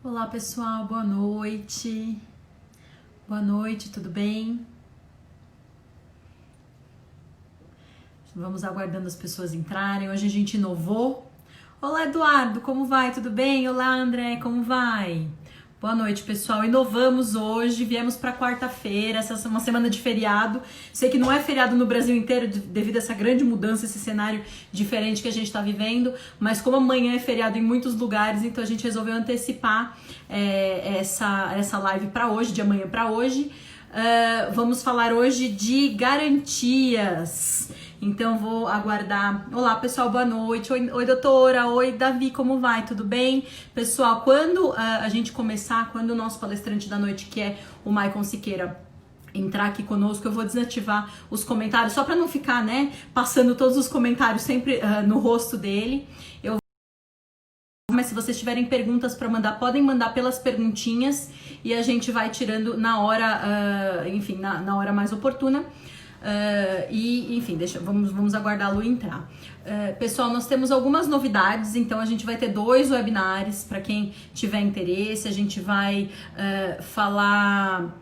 Olá pessoal, boa noite. Boa noite, tudo bem? Vamos aguardando as pessoas entrarem. Hoje a gente inovou. Olá Eduardo, como vai? Tudo bem? Olá André, como vai? Boa noite, pessoal. Inovamos hoje, viemos para quarta-feira, essa é uma semana de feriado. Sei que não é feriado no Brasil inteiro devido a essa grande mudança, esse cenário diferente que a gente está vivendo, mas como amanhã é feriado em muitos lugares, então a gente resolveu antecipar essa live para hoje, de amanhã para hoje. Vamos falar hoje de garantias. Então vou aguardar. Olá, pessoal, boa noite. Oi, doutora. Oi, Davi, como vai? Tudo bem? Pessoal, quando a gente começar, quando o nosso palestrante da noite, que é o Maicon Siqueira, entrar aqui conosco, eu vou desativar os comentários, só para não ficar, né, passando todos os comentários sempre no rosto dele. Mas se vocês tiverem perguntas para mandar, podem mandar pelas perguntinhas e a gente vai tirando na hora, enfim, na hora mais oportuna. Enfim, vamos aguardar a Lu entrar. Pessoal, nós temos algumas novidades, então a gente vai ter 2 webinars para quem tiver interesse. A gente vai falar.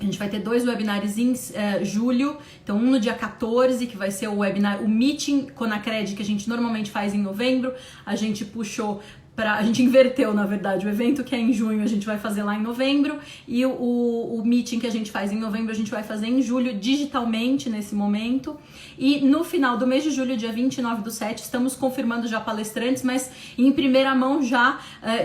A gente vai ter 2 webinars em julho, então um no dia 14, que vai ser o webinar, o Meeting Conacred, que a gente normalmente faz em novembro. A gente puxou a gente inverteu, na verdade, o evento que é em junho a gente vai fazer lá em novembro e o meeting que a gente faz em novembro a gente vai fazer em julho digitalmente nesse momento. E no final do mês de julho, dia 29/7, estamos confirmando já palestrantes, mas em primeira mão já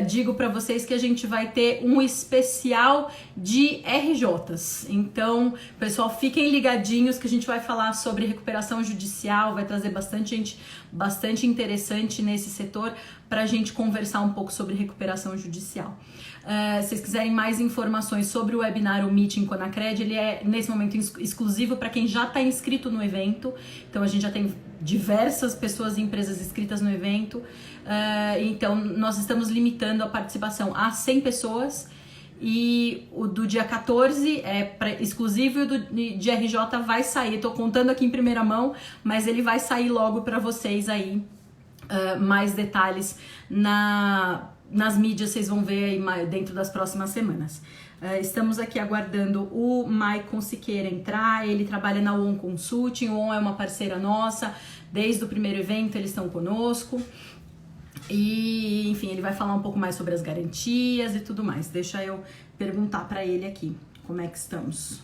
digo para vocês que a gente vai ter um especial de RJs. Então, pessoal, fiquem ligadinhos que a gente vai falar sobre recuperação judicial, vai trazer bastante gente, bastante interessante nesse setor para a gente conversar um pouco sobre recuperação judicial. Se vocês quiserem mais informações sobre o webinar, o Meeting Conacred, ele é nesse momento exclusivo para quem já está inscrito no evento. Então a gente já tem diversas pessoas e empresas inscritas no evento. Então nós estamos limitando a participação a 100 pessoas. E o do dia 14 é exclusivo e o de RJ vai sair. Estou contando aqui em primeira mão, mas ele vai sair logo para vocês aí. Mais detalhes nas mídias, vocês vão ver aí dentro das próximas semanas. Estamos aqui aguardando o Maicon Siqueira entrar. Ele trabalha na ON Consulting. O ON é uma parceira nossa, desde o primeiro evento eles estão conosco. E, enfim, ele vai falar um pouco mais sobre as garantias e tudo mais. Deixa eu perguntar para ele aqui como é que estamos.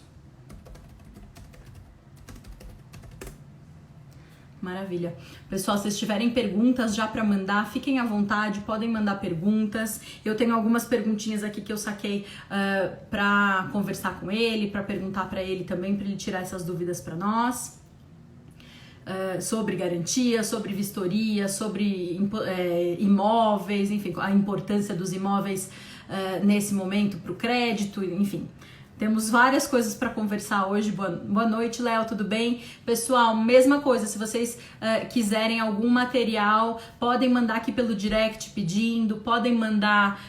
Maravilha. Pessoal, se vocês tiverem perguntas já para mandar, fiquem à vontade, podem mandar perguntas. Eu tenho algumas perguntinhas aqui que eu saquei para conversar com ele, para perguntar para ele também, para ele tirar essas dúvidas para nós. Sobre garantia, sobre vistoria, sobre imóveis, enfim, a importância dos imóveis nesse momento para o crédito, enfim. Temos várias coisas para conversar hoje. Boa noite, Léo, tudo bem? Pessoal, mesma coisa, se vocês quiserem algum material, podem mandar aqui pelo direct pedindo, podem mandar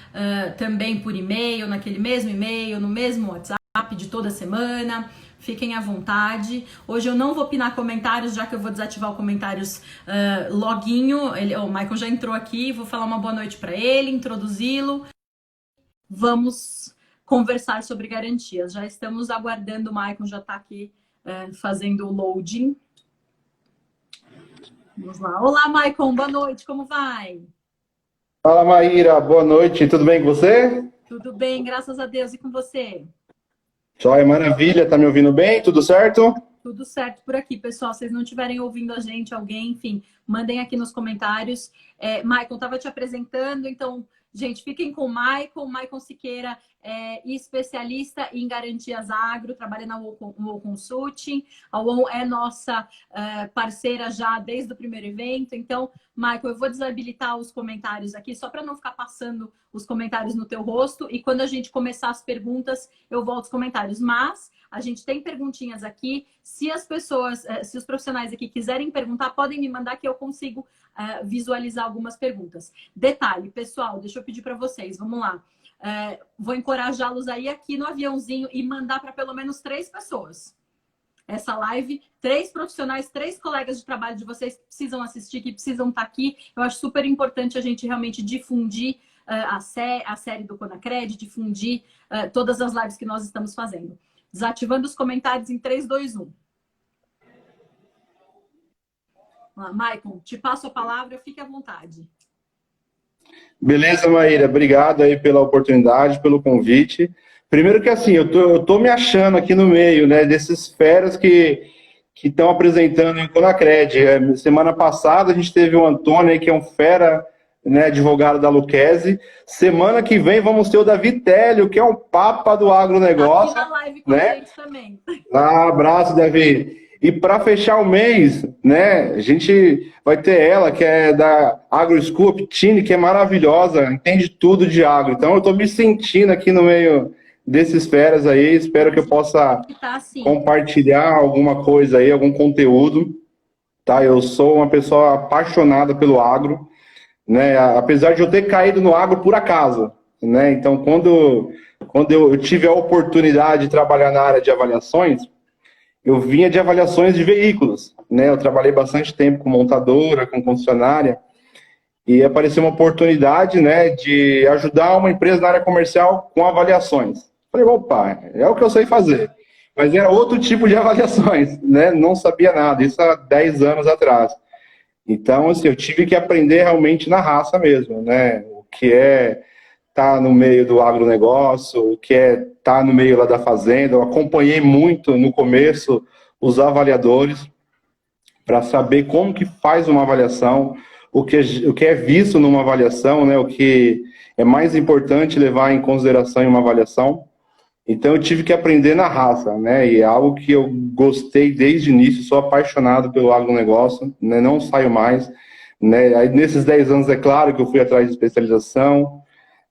também por e-mail, naquele mesmo e-mail, no mesmo WhatsApp de toda semana. Fiquem à vontade. Hoje eu não vou pinar comentários, já que eu vou desativar o comentários loguinho. O Maicon já entrou aqui, vou falar uma boa noite para ele, introduzi-lo. Vamos conversar sobre garantias. Já estamos aguardando, o Maicon já está aqui fazendo o loading. Vamos lá. Olá, Maicon, boa noite, como vai? Fala, Maíra, boa noite, tudo bem com você? Tudo bem, graças a Deus, e com você? Joia, maravilha, tá me ouvindo bem? Tudo certo? Tudo certo por aqui, pessoal. Se vocês não estiverem ouvindo a gente, alguém, enfim, mandem aqui nos comentários. Maicon, estava te apresentando, então, gente, fiquem com o Maicon. Maicon Siqueira é especialista em garantias agro, trabalha na UOL Consulting. A UOL é nossa parceira já desde o primeiro evento. Então, Maicon, eu vou desabilitar os comentários aqui, só para não ficar passando os comentários no teu rosto. E quando a gente começar as perguntas, eu volto os comentários. Mas a gente tem perguntinhas aqui. Se as pessoas, se os profissionais aqui quiserem perguntar, podem me mandar que eu consigo visualizar algumas perguntas. Detalhe, pessoal, deixa eu pedir para vocês, vamos lá. Vou encorajá-los aí aqui no aviãozinho e mandar para pelo menos 3 pessoas. Essa live, 3 profissionais, 3 colegas de trabalho de vocês que precisam assistir, que precisam estar aqui. Eu acho super importante a gente realmente difundir a série do Conacred, difundir todas as lives que nós estamos fazendo. Desativando os comentários em 3, 2, 1. Maicon, te passo a palavra, fique à vontade. Beleza, Maíra, obrigado aí pela oportunidade, pelo convite. Primeiro que assim, eu tô me achando aqui no meio, né, desses feras que estão apresentando em Conacred. Semana passada a gente teve o Antônio aí, que é um fera, né, advogado da Luquezzi. Semana que vem vamos ter o Davi Télio, que é um papa do agronegócio. Aqui na live com né? a gente também. Abraço, Davi. E para fechar o mês, né, a gente vai ter ela, que é da AgroScoop, Tine, que é maravilhosa, entende tudo de agro. Então eu estou me sentindo aqui no meio desses feras aí, espero que eu possa compartilhar alguma coisa aí, algum conteúdo. Tá? Eu sou uma pessoa apaixonada pelo agro, né, apesar de eu ter caído no agro por acaso, né, então quando eu tive a oportunidade de trabalhar na área de avaliações, eu vinha de avaliações de veículos, né? Eu trabalhei bastante tempo com montadora, com concessionária, e apareceu uma oportunidade, né, de ajudar uma empresa na área comercial com avaliações. Falei, opa, é o que eu sei fazer. Mas era outro tipo de avaliações, né? Não sabia nada, isso há 10 anos atrás. Então, assim, eu tive que aprender realmente na raça mesmo, né? O que é estar no meio do agronegócio, o que é estar no meio lá da fazenda. Eu acompanhei muito no começo os avaliadores para saber como que faz uma avaliação, o que é visto numa avaliação, né? O que é mais importante levar em consideração em uma avaliação. Então eu tive que aprender na raça, né? E é algo que eu gostei desde o início, sou apaixonado pelo agronegócio, né? Não saio mais, né? Aí nesses 10 anos é claro que eu fui atrás de especialização,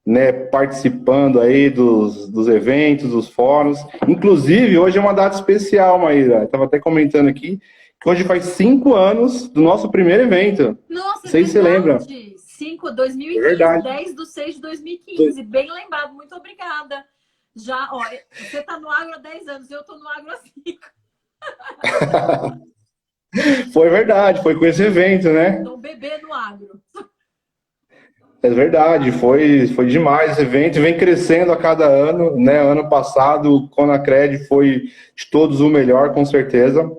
né, participando aí dos eventos, dos fóruns. Inclusive, hoje é uma data especial, Maíra. Estava até comentando aqui que hoje faz 5 anos do nosso primeiro evento. Nossa, não sei se você lembra. 2015, verdade. 10/6/2015. Bem lembrado, muito obrigada. Já, ó, você está no agro há 10 anos, eu estou no agro há 5. Foi verdade, foi com esse evento, né? Então, bebê no agro. É verdade, foi demais esse evento, vem crescendo a cada ano, né? Ano passado o Conacred foi de todos o melhor, com certeza.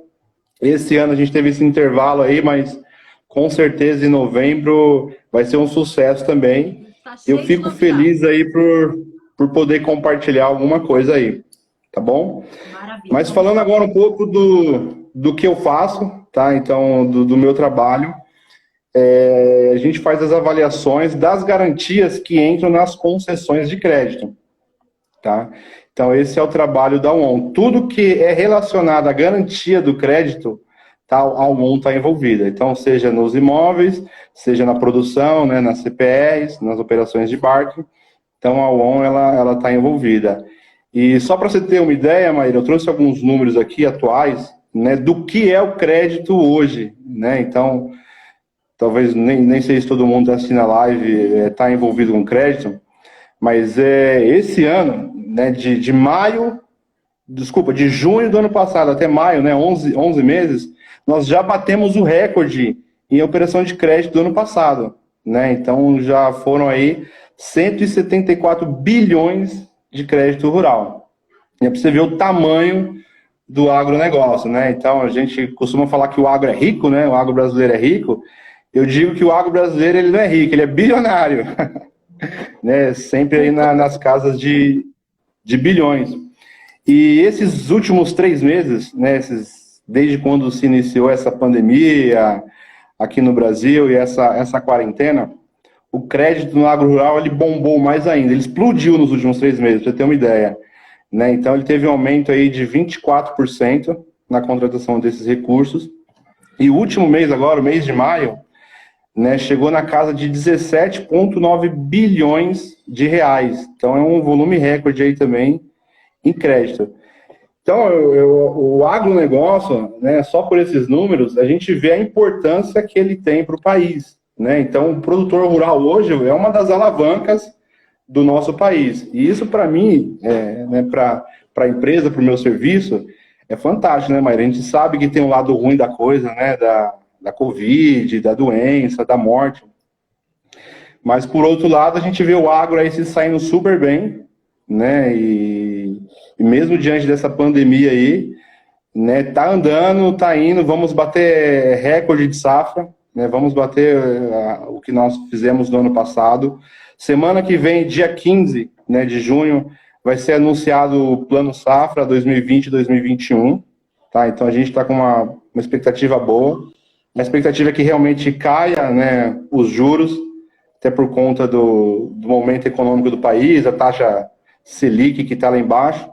Esse ano a gente teve esse intervalo aí, mas com certeza em novembro vai ser um sucesso também. Tá, eu fico feliz aí por poder compartilhar alguma coisa aí, tá bom? Maravilha. Mas falando agora um pouco do que eu faço, tá? Então, do meu trabalho. A gente faz as avaliações das garantias que entram nas concessões de crédito, tá? Então, esse é o trabalho da UON. Tudo que é relacionado à garantia do crédito, tá, a UON está envolvida. Então, seja nos imóveis, seja na produção, né, nas CPRs, nas operações de barco. Então, a UON ela está envolvida. E só para você ter uma ideia, Maíra, eu trouxe alguns números aqui atuais, né, do que é o crédito hoje, né? Então, talvez nem sei se todo mundo assistindo a live está envolvido com crédito, mas esse ano, né, de junho do ano passado até maio, né, 11 meses, nós já batemos o recorde em operação de crédito do ano passado, né? Então já foram aí 174 bilhões de crédito rural. É para você ver o tamanho do agronegócio, né? Então a gente costuma falar que o agro é rico, né? O agro brasileiro é rico. Eu digo que o agro brasileiro ele não é rico, ele é bilionário, né? Sempre aí nas casas de bilhões. E esses últimos 3 meses, né? Desde quando se iniciou essa pandemia aqui no Brasil e essa quarentena, o crédito no agro rural ele bombou mais ainda, ele explodiu nos últimos 3 meses, para você ter uma ideia, né? Então ele teve um aumento aí de 24% na contratação desses recursos. E o último mês agora, o mês de maio, né, chegou na casa de 17,9 bilhões de reais. Então é um volume recorde aí também em crédito. Então o agronegócio, né, só por esses números, a gente vê a importância que ele tem para o país, né? Então o produtor rural hoje é uma das alavancas do nosso país. E isso para mim, né, para a empresa, para o meu serviço, é fantástico, né, Maíra? A gente sabe que tem um lado ruim da coisa, né, da Covid, da doença, da morte. Mas, por outro lado, a gente vê o agro aí se saindo super bem, né? E mesmo diante dessa pandemia aí, né? Tá andando, tá indo, vamos bater recorde de safra, né? Vamos bater o que nós fizemos no ano passado. Semana que vem, dia 15, né, de junho, vai ser anunciado o Plano Safra 2020-2021, tá? Então a gente está com uma expectativa boa. A expectativa é que realmente caia, né, os juros, até por conta do momento econômico do país, a taxa Selic que está lá embaixo.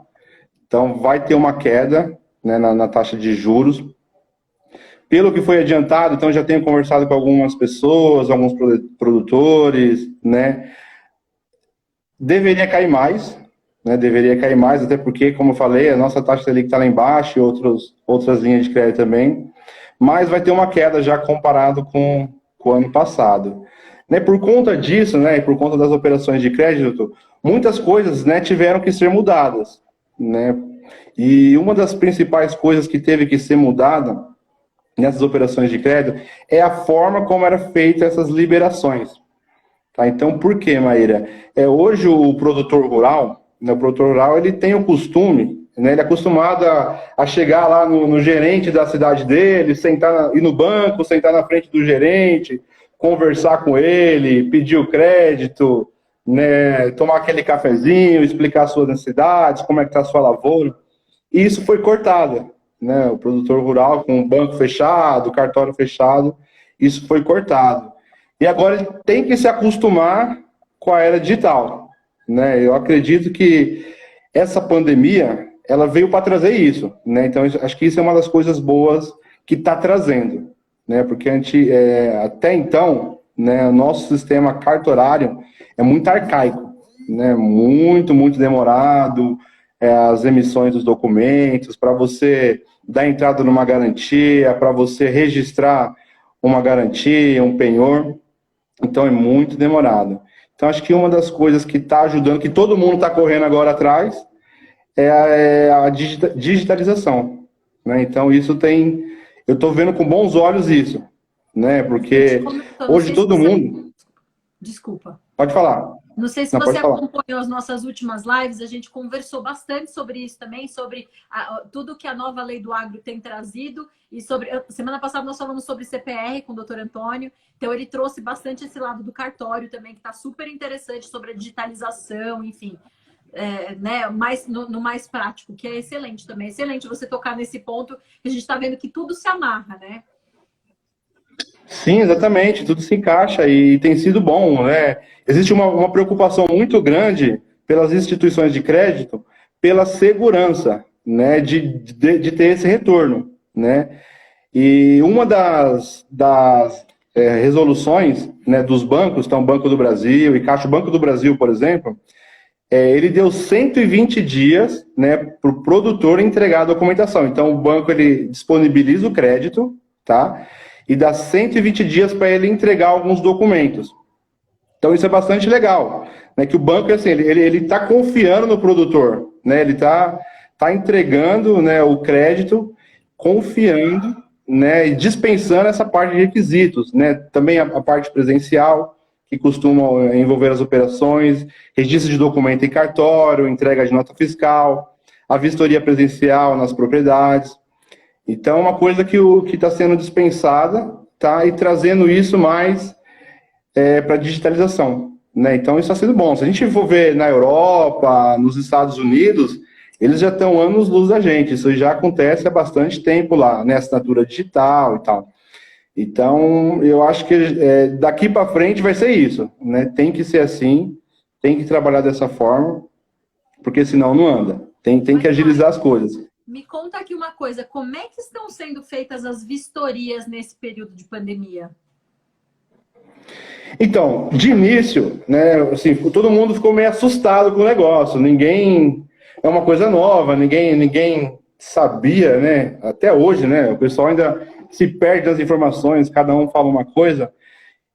Então vai ter uma queda, né, na taxa de juros. Pelo que foi adiantado, então já tenho conversado com algumas pessoas, alguns produtores, né? Deveria cair mais, né? Deveria cair mais, até porque, como eu falei, a nossa taxa Selic está lá embaixo e outras linhas de crédito também. Mas vai ter uma queda já comparado com o ano passado. Né? Por conta disso, né, e por conta das operações de crédito, muitas coisas, né, tiveram que ser mudadas, né? E uma das principais coisas que teve que ser mudada nessas operações de crédito é a forma como era feita essas liberações. Tá? Então, por quê, Maíra? Hoje o produtor rural, né, ele tem o costume, né, ele é acostumado a chegar lá no gerente da cidade dele, ir no banco, sentar na frente do gerente, conversar com ele, pedir o crédito, né, tomar aquele cafezinho, explicar suas necessidades, como é que está a sua lavoura. E isso foi cortado, né? O produtor rural com o banco fechado, o cartório fechado, isso foi cortado. E agora ele tem que se acostumar com a era digital, né? Eu acredito que essa pandemia, ela veio para trazer isso, né? Então, acho que isso é uma das coisas boas que está trazendo, né? Porque até então, né, o nosso sistema cartorário é muito arcaico, né? Muito, muito demorado, as emissões dos documentos, para você dar entrada numa garantia, para você registrar uma garantia, um penhor. Então, é muito demorado. Então, acho que uma das coisas que está ajudando, que todo mundo está correndo agora atrás, é a digitalização, né? Então, eu estou vendo com bons olhos isso, né? Porque hoje todo mundo... Desculpa. Pode falar. Não sei se você acompanhou as nossas últimas lives, a gente conversou bastante sobre isso também, sobre tudo que a nova lei do agro tem trazido. E semana passada nós falamos sobre CPR com o doutor Antônio, então ele trouxe bastante esse lado do cartório também, que está super interessante, sobre a digitalização, enfim, né, no mais prático, que é excelente também. Excelente você tocar nesse ponto, que a gente está vendo que tudo se amarra, né? Sim, exatamente, tudo se encaixa e tem sido bom, né? Existe uma preocupação muito grande pelas instituições de crédito, pela segurança, né, de ter esse retorno, né? E uma das resoluções, né, dos bancos, então Banco do Brasil e Caixa Banco do Brasil, por exemplo, ele deu 120 dias, né, para o produtor entregar a documentação. Então o banco ele disponibiliza o crédito, tá? E dá 120 dias para ele entregar alguns documentos. Então isso é bastante legal, né? Que o banco assim, ele está confiando no produtor, né? Ele está entregando, né, o crédito, confiando, né, e dispensando essa parte de requisitos, né? Também a parte presencial, que costuma envolver as operações, registro de documento em cartório, entrega de nota fiscal, a vistoria presencial nas propriedades. Então, é uma coisa que está sendo dispensada, tá? E trazendo isso mais para a digitalização, né? Então, isso está sendo bom. Se a gente for ver na Europa, nos Estados Unidos, eles já estão anos-luz da gente. Isso já acontece há bastante tempo lá, né? Assinatura digital e tal. Então, eu acho que daqui para frente vai ser isso, né? Tem que ser assim, tem que trabalhar dessa forma, porque senão não anda. Tem que agilizar as coisas. Me conta aqui uma coisa, como é que estão sendo feitas as vistorias nesse período de pandemia? Então, de início, né, assim, todo mundo ficou meio assustado com o negócio. Ninguém... É uma coisa nova, ninguém sabia, né? Até hoje, né? O pessoal ainda se perde das informações, cada um fala uma coisa,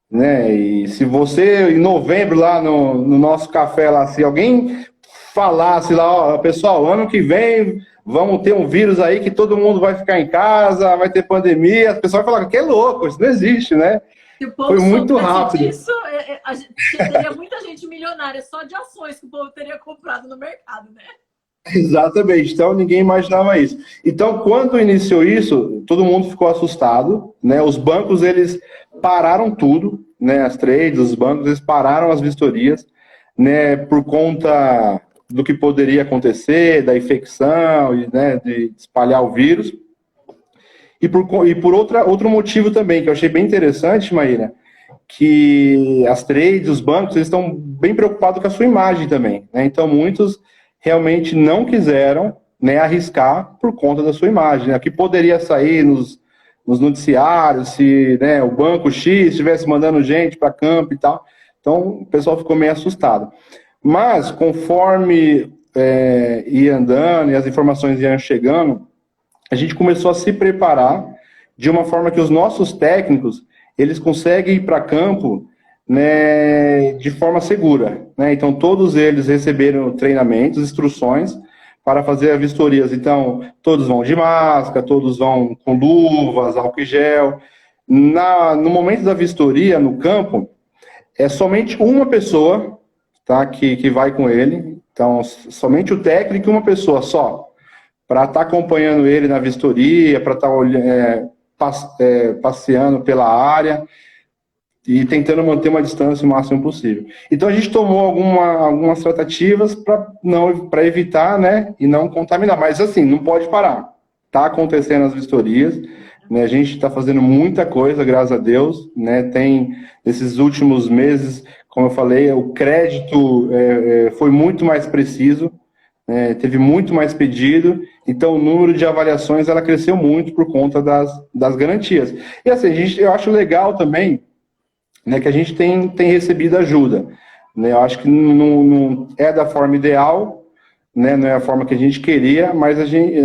né? E se você, em novembro, lá no nosso café, lá, se alguém falasse lá, ó, pessoal, ano que vem... Vamos ter um vírus aí que todo mundo vai ficar em casa, vai ter pandemia. As pessoas vão falar que é louco, isso não existe, né? Se o povo Foi muito soubesse rápido. disso, teria muita gente milionária só de ações que o povo teria comprado no mercado, né? Exatamente, então ninguém imaginava isso. Então, quando iniciou isso, todo mundo ficou assustado, né? Os bancos, eles pararam tudo, né? As trades, os bancos, eles pararam as vistorias, né? Por conta do que poderia acontecer, da infecção, e, né? De espalhar o vírus. E por outro motivo também, que eu achei bem interessante, Maíra, que as trades, os bancos, eles estão bem preocupados com a sua imagem também, né? Então, muitos realmente não quiseram, né, arriscar por conta da sua imagem, né? Que poderia sair nos noticiários se, né, o banco X estivesse mandando gente para campo e tal. Então, o pessoal ficou meio assustado. Mas, conforme ia andando e as informações iam chegando, a gente começou a se preparar de uma forma que os nossos técnicos, eles conseguem ir para campo, né, de forma segura, né? Então, todos eles receberam treinamentos, instruções para fazer as vistorias. Então, todos vão de máscara, todos vão com luvas, álcool em gel. No momento da vistoria, no campo, é somente uma pessoa, tá, que vai com ele. Então, somente o técnico e uma pessoa só, para estar acompanhando ele na vistoria, para estar passeando pela área e tentando manter uma distância o máximo possível. Então a gente tomou algumas tratativas para evitar, né, e não contaminar. Mas assim, não pode parar. Está acontecendo as vistorias, né, a gente está fazendo muita coisa, graças a Deus, né, tem nesses últimos meses, como eu falei, o crédito foi muito mais preciso, teve muito mais pedido, então o número de avaliações ela cresceu muito por conta das garantias. E assim, eu acho legal também, né, que a gente tem recebido ajuda, né? Eu acho que não é da forma ideal, né, não é a forma que a gente queria, mas a gente,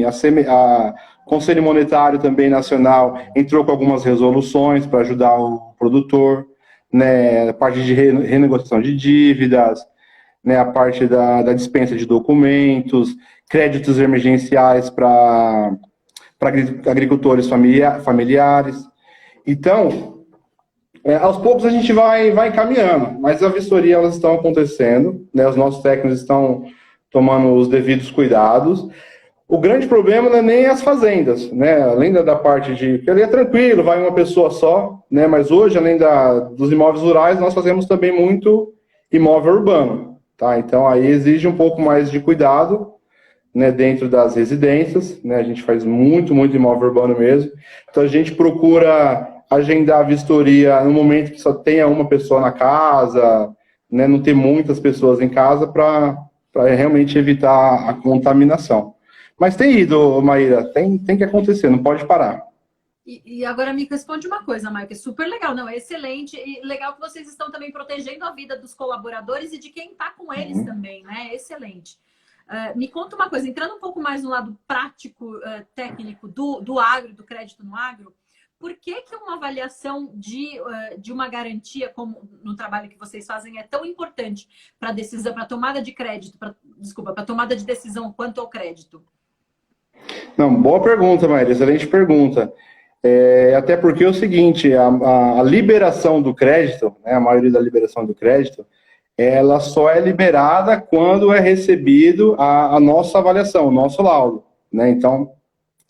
assim, a Conselho Monetário também nacional entrou com algumas resoluções para ajudar o produtor, né, a parte de renegociação de dívidas, né, a parte da dispensa de documentos, créditos emergenciais para agricultores familiares. Então, aos poucos a gente vai caminhando, mas a vistoria elas estão acontecendo, né? Os nossos técnicos estão tomando os devidos cuidados. O grande problema não é nem as fazendas, né? Além da parte de... Porque ali é tranquilo, vai uma pessoa só, né? Mas hoje, além dos imóveis rurais, nós fazemos também muito imóvel urbano, tá? Então aí exige um pouco mais de cuidado, né, dentro das residências, né? A gente faz muito imóvel urbano mesmo. Então a gente procura agendar a vistoria no momento que só tenha uma pessoa na casa, né, não ter muitas pessoas em casa para realmente evitar a contaminação. Mas tem ido, Maíra, tem que acontecer, não pode parar. E agora me responde uma coisa, Maio, que é super legal, não, é excelente, e legal que vocês estão também protegendo a vida dos colaboradores e de quem está com eles também, né? Excelente. Me conta uma coisa, entrando um pouco mais no lado prático, técnico do agro, do crédito no agro, por que uma avaliação de uma garantia, como no trabalho que vocês fazem, é tão importante para a decisão, para a tomada de crédito, para tomada de decisão quanto ao crédito? Não, boa pergunta, Maíra, excelente pergunta. Até porque é o seguinte, a liberação do crédito, né, a maioria da liberação do crédito, ela só é liberada quando é recebido a nossa avaliação, o nosso laudo, né? Então,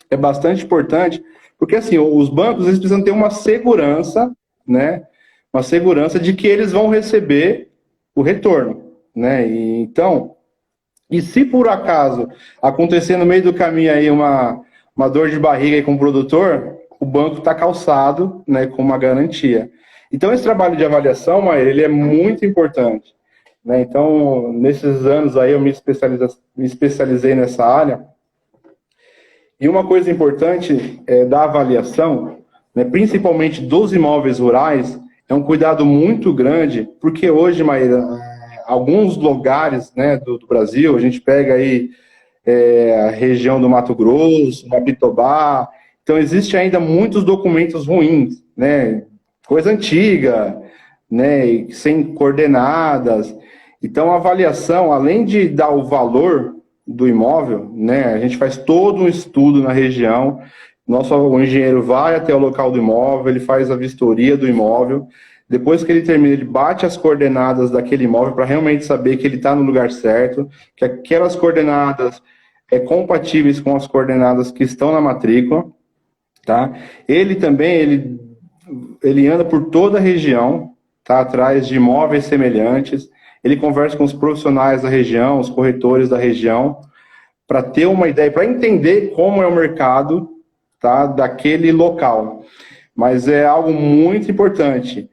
é bastante importante, porque assim, os bancos eles precisam ter uma segurança, né? Uma segurança de que eles vão receber o retorno, né? E se por acaso acontecer no meio do caminho aí uma dor de barriga aí com o produtor, o banco está calçado, né, com uma garantia. Então, esse trabalho de avaliação, Maíra, ele é muito importante, né? Então, nesses anos aí eu me especializei nessa área. E uma coisa importante da avaliação, né, principalmente dos imóveis rurais, é um cuidado muito grande, porque hoje, Maíra, alguns lugares, né, do Brasil, a gente pega aí a região do Mato Grosso, Mapitobá, então existe ainda muitos documentos ruins, né, coisa antiga, né, sem coordenadas. Então a avaliação, além de dar o valor do imóvel, né, a gente faz todo um estudo na região, o engenheiro vai até o local do imóvel, ele faz a vistoria do imóvel. Depois que ele termina, ele bate as coordenadas daquele imóvel para realmente saber que ele está no lugar certo, que aquelas coordenadas compatíveis com as coordenadas que estão na matrícula, tá? Ele também, ele anda por toda a região, tá? Atrás de imóveis semelhantes, ele conversa com os profissionais da região, os corretores da região, para ter uma ideia, para entender como é o mercado, tá? Daquele local. Mas é algo muito importante.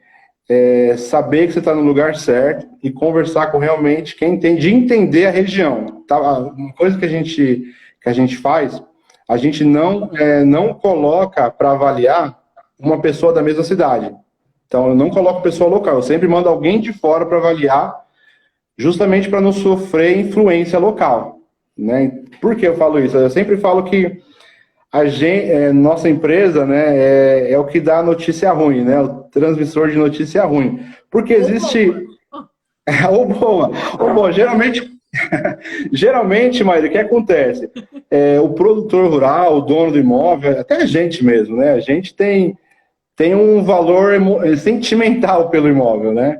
Saber que você está no lugar certo e conversar com realmente quem entende, de entender a região. Tá? Uma coisa que a gente faz, a gente não coloca para avaliar uma pessoa da mesma cidade. Então, eu não coloco pessoa local, eu sempre mando alguém de fora para avaliar, justamente para não sofrer influência local. Né? Por que eu falo isso? Eu sempre falo que nossa empresa, né, é o que dá notícia ruim, né, o transmissor de notícia ruim. Porque existe... Ou boa. Geralmente, Maíra, o que acontece? O produtor rural, o dono do imóvel, até a gente mesmo, né, a gente tem um valor sentimental pelo imóvel, né?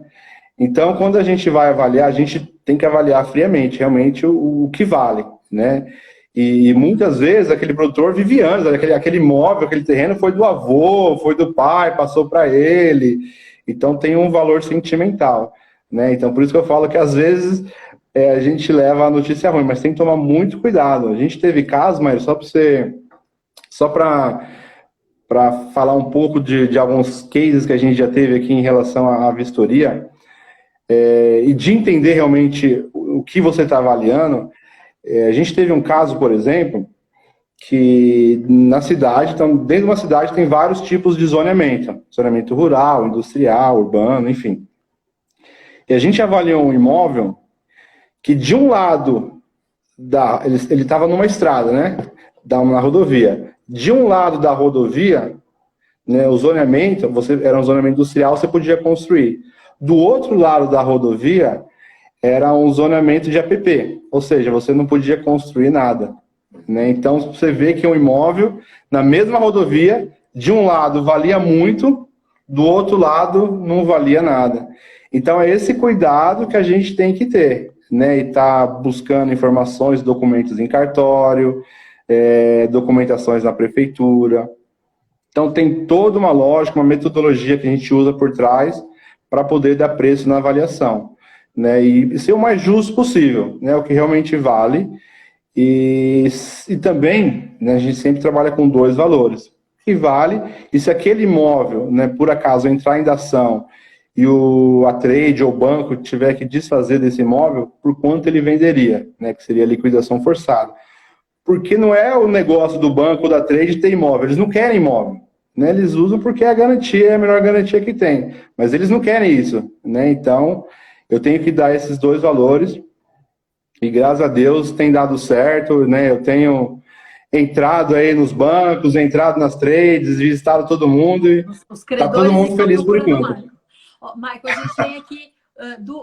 Então, quando a gente vai avaliar, a gente tem que avaliar friamente, realmente, o que vale, né? E muitas vezes aquele produtor vive anos, aquele imóvel, aquele terreno foi do avô, foi do pai, passou para ele. Então tem um valor sentimental, né? Então por isso que eu falo que às vezes a gente leva a notícia ruim, mas tem que tomar muito cuidado. A gente teve casos, mas só para falar um pouco de alguns cases que a gente já teve aqui em relação à vistoria, e de entender realmente o que você está avaliando. A gente teve um caso, por exemplo, que na cidade, então, dentro de uma cidade tem vários tipos de zoneamento. Zoneamento rural, industrial, urbano, enfim. E a gente avaliou um imóvel que de um lado, ele estava numa estrada, né? Na rodovia. De um lado da rodovia, né, o zoneamento, era um zoneamento industrial, você podia construir. Do outro lado da rodovia, era um zoneamento de APP, ou seja, você não podia construir nada. Né? Então, você vê que um imóvel, na mesma rodovia, de um lado valia muito, do outro lado não valia nada. Então, é esse cuidado que a gente tem que ter, né? E tá buscando informações, documentos em cartório, documentações na prefeitura. Então, tem toda uma lógica, uma metodologia que a gente usa por trás para poder dar preço na avaliação. Né, e ser o mais justo possível, né, o que realmente vale. E também, né, a gente sempre trabalha com dois valores. O que vale, e se aquele imóvel, né, por acaso, entrar em dação e a trade ou o banco tiver que desfazer desse imóvel, por quanto ele venderia, né, que seria a liquidação forçada. Porque não é o negócio do banco ou da trade ter imóvel, eles não querem imóvel. Né, eles usam porque a garantia é a melhor garantia que tem, mas eles não querem isso. Né, então... eu tenho que dar esses dois valores e graças a Deus tem dado certo, né? Eu tenho entrado aí nos bancos, entrado nas trades, visitado todo mundo e tá todo mundo feliz por enquanto. Michael, a gente tem aqui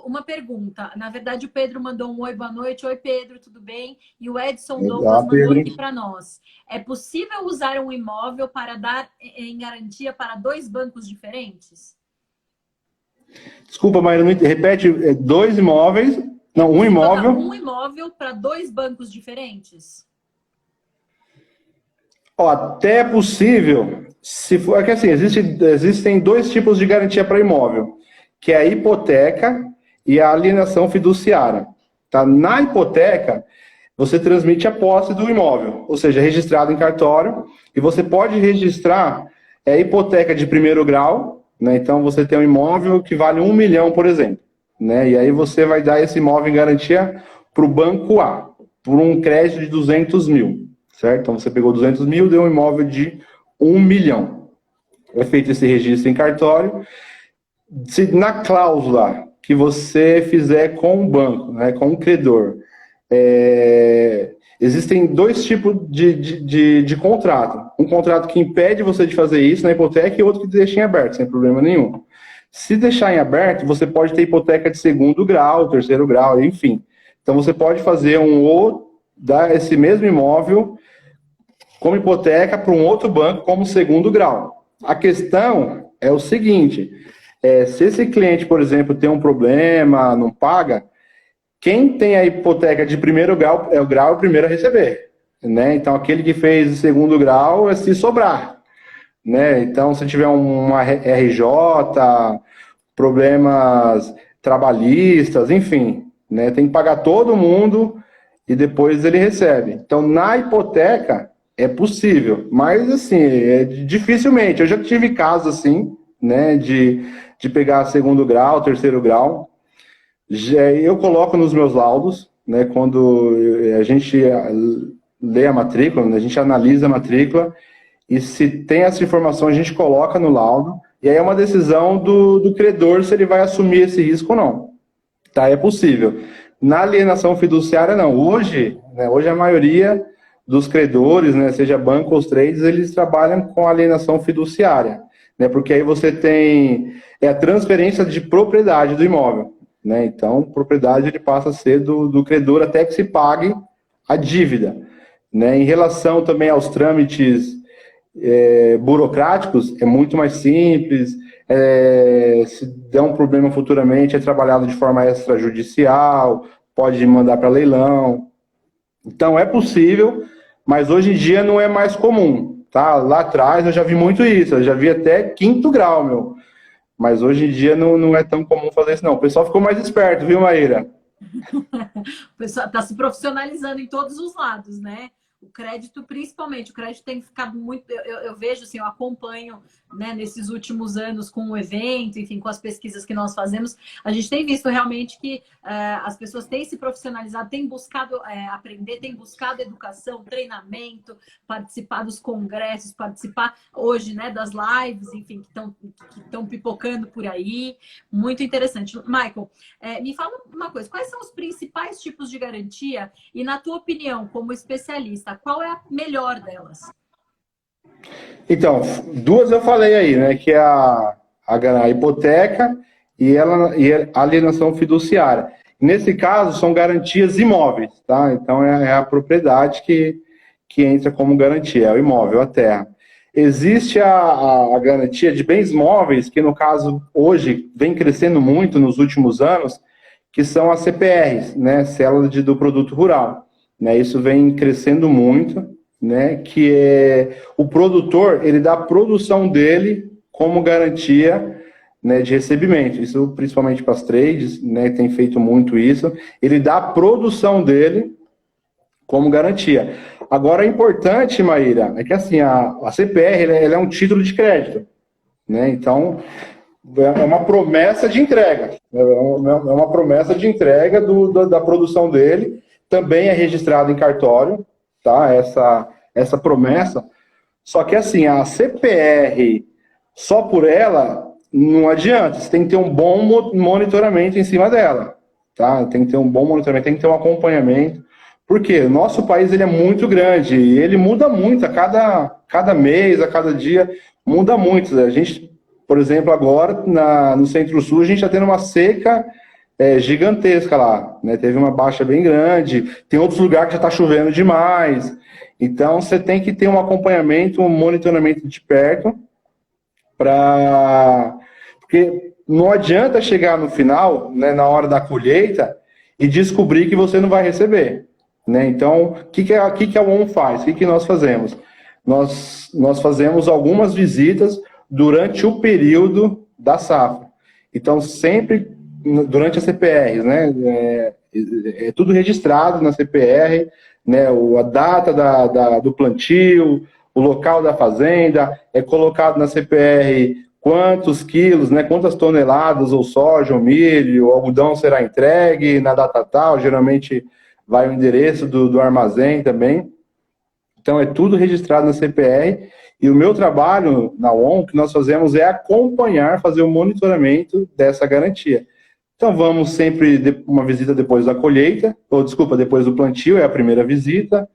uma pergunta. Na verdade, o Pedro mandou um oi, boa noite. Oi, Pedro, tudo bem? E o Edson Douglas mandou aqui para nós. É possível usar um imóvel para dar em garantia para dois bancos diferentes? Desculpa, mas repete, dois imóveis, não, um imóvel. Um imóvel para dois bancos diferentes? Até é possível, se for, é que assim, existem dois tipos de garantia para imóvel, que é a hipoteca e a alienação fiduciária. Tá? Na hipoteca, você transmite a posse do imóvel, ou seja, registrado em cartório, e você pode registrar hipoteca de primeiro grau. Né? Então, você tem um imóvel que vale 1 milhão, por exemplo. Né? E aí você vai dar esse imóvel em garantia para o banco A, por um crédito de 200 mil. Certo? Então, você pegou 200 mil, deu um imóvel de 1 milhão. É feito esse registro em cartório. Se na cláusula que você fizer com o banco, né, com o credor, existem dois tipos de contrato. Um contrato que impede você de fazer isso na hipoteca e outro que deixa em aberto, sem problema nenhum. Se deixar em aberto, você pode ter hipoteca de segundo grau, terceiro grau, enfim. Então, você pode fazer dar esse mesmo imóvel como hipoteca para um outro banco como segundo grau. A questão é o seguinte, se esse cliente, por exemplo, tem um problema, não paga, quem tem a hipoteca de primeiro grau é o primeiro a receber, né? Então, aquele que fez o segundo grau é se sobrar, né? Então, se tiver uma RJ, problemas trabalhistas, enfim, né? Tem que pagar todo mundo e depois ele recebe. Então, na hipoteca, é possível, mas, assim, dificilmente. Eu já tive casos, assim, né, de pegar segundo grau, terceiro grau. Eu coloco nos meus laudos, né, quando a gente lê a matrícula, né, a gente analisa a matrícula, e se tem essa informação, a gente coloca no laudo, e aí é uma decisão do credor se ele vai assumir esse risco ou não. Tá, é possível. Na alienação fiduciária, não. Hoje, né, hoje a maioria dos credores, né, seja banco ou os trades, eles trabalham com alienação fiduciária, né, porque aí você tem a transferência de propriedade do imóvel, né, então propriedade ele passa a ser do credor até que se pague a dívida, né. Em relação também aos trâmites burocráticos, é muito mais simples, se der um problema futuramente, é trabalhado de forma extrajudicial, pode mandar para leilão. Então, é possível, mas hoje em dia não é mais comum, tá? Lá atrás eu já vi muito isso, eu já vi até quinto grau, meu. Mas hoje em dia não é tão comum fazer isso, não. O pessoal ficou mais esperto, viu, Maíra? O pessoal está se profissionalizando em todos os lados, né? O crédito, principalmente, o crédito tem ficado muito... Eu vejo, assim, eu acompanho, né, nesses últimos anos com o evento, enfim, com as pesquisas que nós fazemos, a gente tem visto realmente que as pessoas têm se profissionalizado, têm buscado aprender, têm buscado educação, treinamento, participar dos congressos, participar hoje, né, das lives, enfim, que estão pipocando por aí. Muito interessante. Michael, me fala uma coisa, quais são os principais tipos de garantia e, na tua opinião, como especialista, qual é a melhor delas? Então, duas eu falei aí, né? Que é a hipoteca e a alienação fiduciária. Nesse caso, são garantias imóveis, tá? Então, é a propriedade que entra como garantia, é o imóvel, a terra. Existe a garantia de bens móveis, que no caso, hoje, vem crescendo muito nos últimos anos, que são as CPRs, né? Cédula do Produto Rural. Né, isso vem crescendo muito, né, que o produtor, ele dá a produção dele como garantia, né, de recebimento. Isso principalmente para as trades, né, tem feito muito isso. Ele dá a produção dele como garantia. Agora, é importante, Maíra, é que assim, a CPR ela é um título de crédito. Né, então, é uma promessa de entrega. É uma promessa de entrega da produção dele. Também é registrado em cartório, tá? Essa promessa. Só que assim, a CPR, só por ela, não adianta. Você tem que ter um bom monitoramento em cima dela, tá? Tem que ter um bom monitoramento, tem que ter um acompanhamento. Porque o nosso país ele é muito grande e ele muda muito a cada mês, a cada dia, muda muito. A gente, por exemplo, agora no Centro-Sul, a gente está tendo uma seca gigantesca lá, né? Teve uma baixa bem grande, tem outros lugares que já está chovendo demais, então você tem que ter um acompanhamento, um monitoramento de perto, porque não adianta chegar no final, né, na hora da colheita, e descobrir que você não vai receber, né? Então, o que a ON faz? O que nós fazemos? Nós fazemos algumas visitas durante o período da safra, então sempre durante a CPR, né, é tudo registrado na CPR, né, a data do plantio, o local da fazenda, é colocado na CPR quantos quilos, né, quantas toneladas ou soja, ou milho, ou algodão será entregue na data tal, geralmente vai o endereço do armazém também. Então é tudo registrado na CPR, e o meu trabalho na ON, o que nós fazemos é acompanhar, fazer o monitoramento dessa garantia. Então, vamos sempre uma visita depois da colheita, ou desculpa, depois do plantio, é a primeira visita.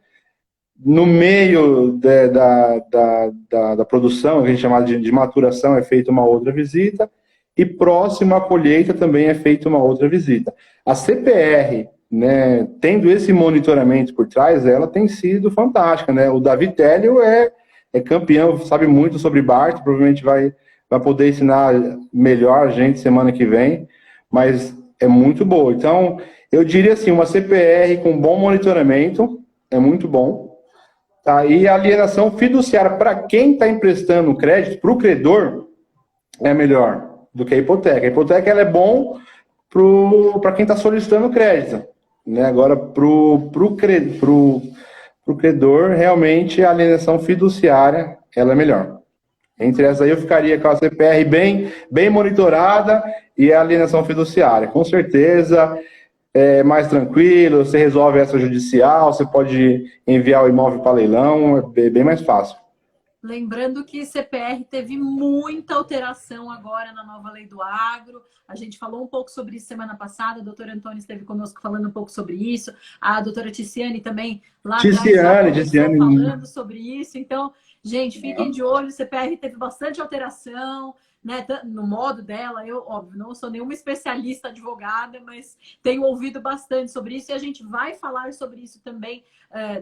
No meio da produção, que a gente chama de maturação, é feita uma outra visita. E próximo à colheita também é feita uma outra visita. A CPR né, tendo esse monitoramento por trás, ela tem sido fantástica, né? O Davi Télio é campeão, sabe muito sobre Bart, provavelmente vai poder ensinar melhor a gente semana que vem, mas é muito boa. Então, eu diria assim, uma CPR com bom monitoramento é muito bom. Tá? E a alienação fiduciária para quem está emprestando crédito, para o credor, é melhor do que a hipoteca. A hipoteca ela é bom para quem está solicitando crédito. Né? Agora, para o credor, realmente a alienação fiduciária ela é melhor. Entre essas aí eu ficaria com a CPR bem monitorada e a alienação fiduciária. Com certeza é mais tranquilo, você resolve essa judicial, você pode enviar o imóvel para leilão, é bem mais fácil. Lembrando que CPR teve muita alteração agora na nova lei do agro. A gente falou um pouco sobre isso semana passada. A doutora Antônia esteve conosco falando um pouco sobre isso. A doutora Ticiane também lá atrás falando sobre isso. Então, gente, fiquem de olho. CPR teve bastante alteração, né, no modo dela. Eu, óbvio, não sou nenhuma especialista advogada, mas tenho ouvido bastante sobre isso e a gente vai falar sobre isso também,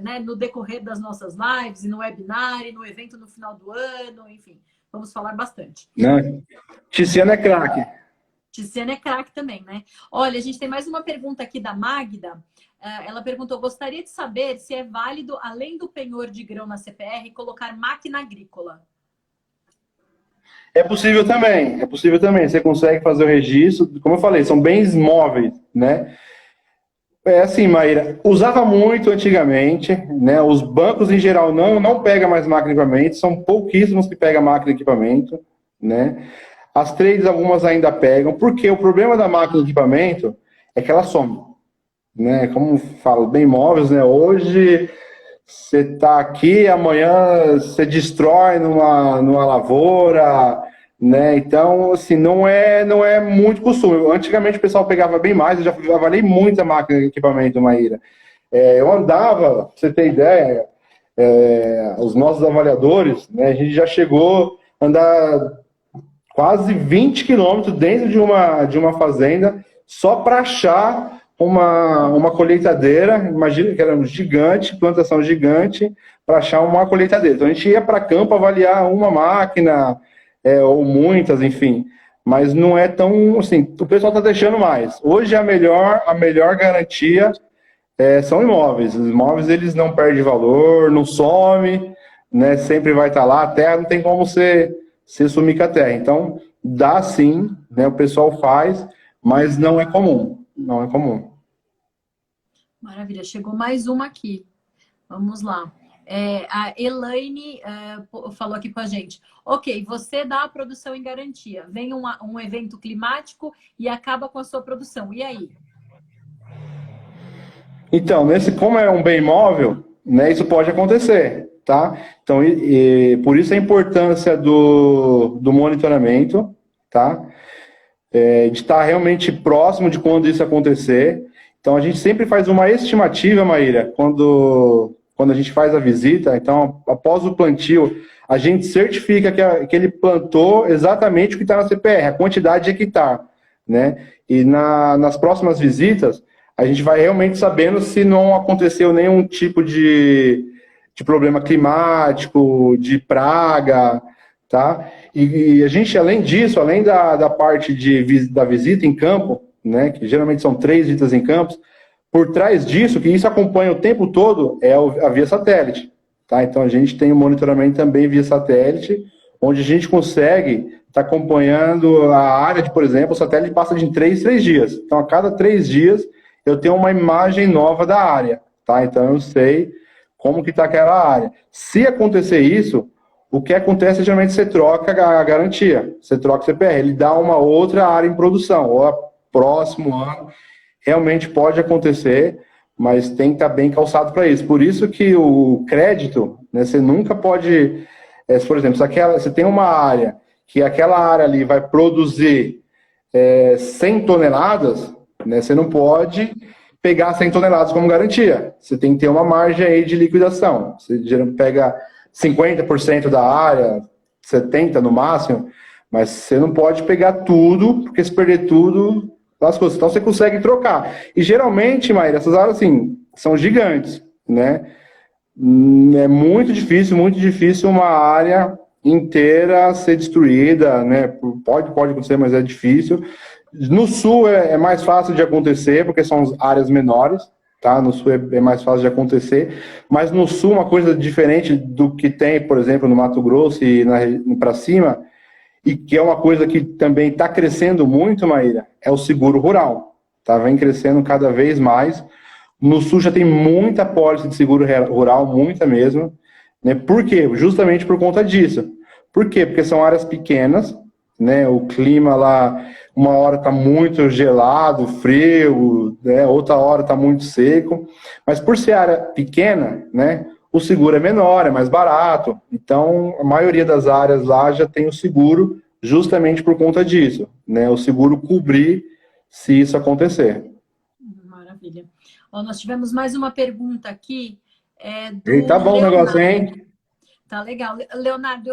né, no decorrer das nossas lives, e no webinar, e no evento no final do ano, enfim, vamos falar bastante. Tiziana é craque. Tiziana é craque também, né? Olha, a gente tem mais uma pergunta aqui da Magda. Ela perguntou, gostaria de saber se é válido, além do penhor de grão na CPR, colocar máquina agrícola. É possível também, Você consegue fazer o registro, como eu falei, são bens móveis, né? É assim, Maíra, usava muito antigamente, né? Os bancos em geral não pegam mais máquina de equipamento, são pouquíssimos que pegam máquina de equipamento, né? As trades, algumas ainda pegam, porque o problema da máquina de equipamento é que ela some, né? Como falo, bem móveis, né? Hoje você está aqui, amanhã você destrói numa lavoura, né? Então, assim, não é muito costume. Antigamente o pessoal pegava bem mais, eu já avaliei muita máquina de equipamento, Maíra. Eu andava, pra você ter ideia, os nossos avaliadores, né? A gente já chegou a andar quase 20 quilômetros dentro de uma fazenda só para achar uma colheitadeira. Imagina que era um gigante, plantação gigante, para achar uma colheitadeira. Então a gente ia para campo avaliar uma máquina, ou muitas, enfim. Mas não é tão assim, o pessoal está deixando mais. Hoje a melhor garantia são imóveis. Os imóveis eles não perdem valor, não some, né? Sempre vai estar lá. A terra não tem como você sumir com a terra. Então dá sim, né? O pessoal faz, mas não é comum. Não é comum. Maravilha, chegou mais uma aqui. Vamos lá. A Elaine falou aqui com a gente. Ok, você dá a produção em garantia. Vem um evento climático e acaba com a sua produção. E aí? Então, como é um bem imóvel, né, isso pode acontecer, tá? Então, por isso a importância do monitoramento, tá? De estar realmente próximo de quando isso acontecer. Então, a gente sempre faz uma estimativa, Maíra, quando a gente faz a visita. Então, após o plantio, a gente certifica que ele plantou exatamente o que está na CPR, a quantidade de hectare, né? E nas próximas visitas, a gente vai realmente sabendo se não aconteceu nenhum tipo de problema climático, de praga, tá? E a gente, além disso, além da parte da visita em campo, né, que geralmente são 3 visitas em campos, por trás disso, que isso acompanha o tempo todo, é a via satélite, tá? Então a gente tem o monitoramento também via satélite, onde a gente consegue estar acompanhando a área por exemplo, o satélite passa de 3 dias. Então a cada 3 dias eu tenho uma imagem nova da área, tá? Então eu sei como que está aquela área. Se acontecer isso, o que acontece é geralmente você troca a garantia, você troca o CPR, ele dá uma outra área em produção, ou a próximo ano, realmente pode acontecer, mas tem que estar bem calçado para isso. Por isso que o crédito, né, você nunca pode, por exemplo, se você tem uma área, que aquela área ali vai produzir 100 toneladas, né, você não pode pegar 100 toneladas como garantia. Você tem que ter uma margem aí de liquidação. Você pega 50% da área, 70% no máximo, mas você não pode pegar tudo, porque se perder tudo, lascou. Então você consegue trocar. E geralmente, Maíra, essas áreas assim, são gigantes, né? É muito difícil uma área inteira ser destruída, né? Pode acontecer, mas é difícil. No sul é mais fácil de acontecer, porque são áreas menores, tá? No sul é mais fácil de acontecer, mas no sul uma coisa diferente do que tem, por exemplo, no Mato Grosso e para cima, e que é uma coisa que também está crescendo muito, Maíra, é o seguro rural, tá? Vem crescendo cada vez mais. No sul já tem muita apólice de seguro rural, muita mesmo, né? Por quê? Justamente por conta disso. Por quê? Porque são áreas pequenas, né? O clima lá, uma hora está muito gelado, frio, né? Outra hora está muito seco. Mas por ser área pequena, né? O seguro é menor, é mais barato. Então, a maioria das áreas lá já tem o seguro justamente por conta disso, né? O seguro cobrir se isso acontecer. Maravilha. Ó, nós tivemos mais uma pergunta aqui, E do tá bom o negócio, Leonardo. hein? Tá legal. Leonardo,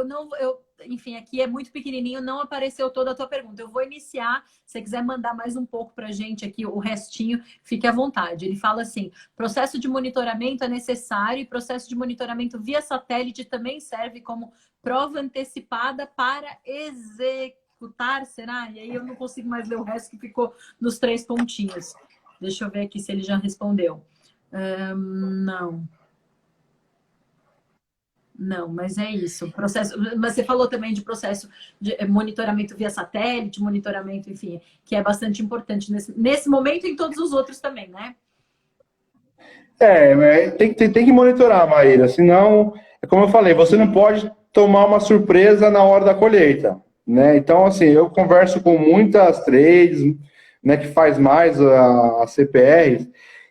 enfim, aqui é muito pequenininho, não apareceu toda a tua pergunta. Eu vou iniciar, se você quiser mandar mais um pouco pra gente aqui, o restinho, fique à vontade. Ele fala assim, processo de monitoramento é necessário e processo de monitoramento via satélite também serve como prova antecipada para executar, será? E aí eu não consigo mais ler o resto que ficou nos 3 pontinhos. Deixa eu ver aqui se ele já respondeu. Não. Não, mas é isso. Processo, mas você falou também de processo de monitoramento via satélite, monitoramento, enfim, que é bastante importante nesse momento e em todos os outros também, né? Tem que monitorar, Maíra, senão, é como eu falei, você não pode tomar uma surpresa na hora da colheita, né? Então, assim, eu converso com muitas trades, né, que faz mais a CPRs,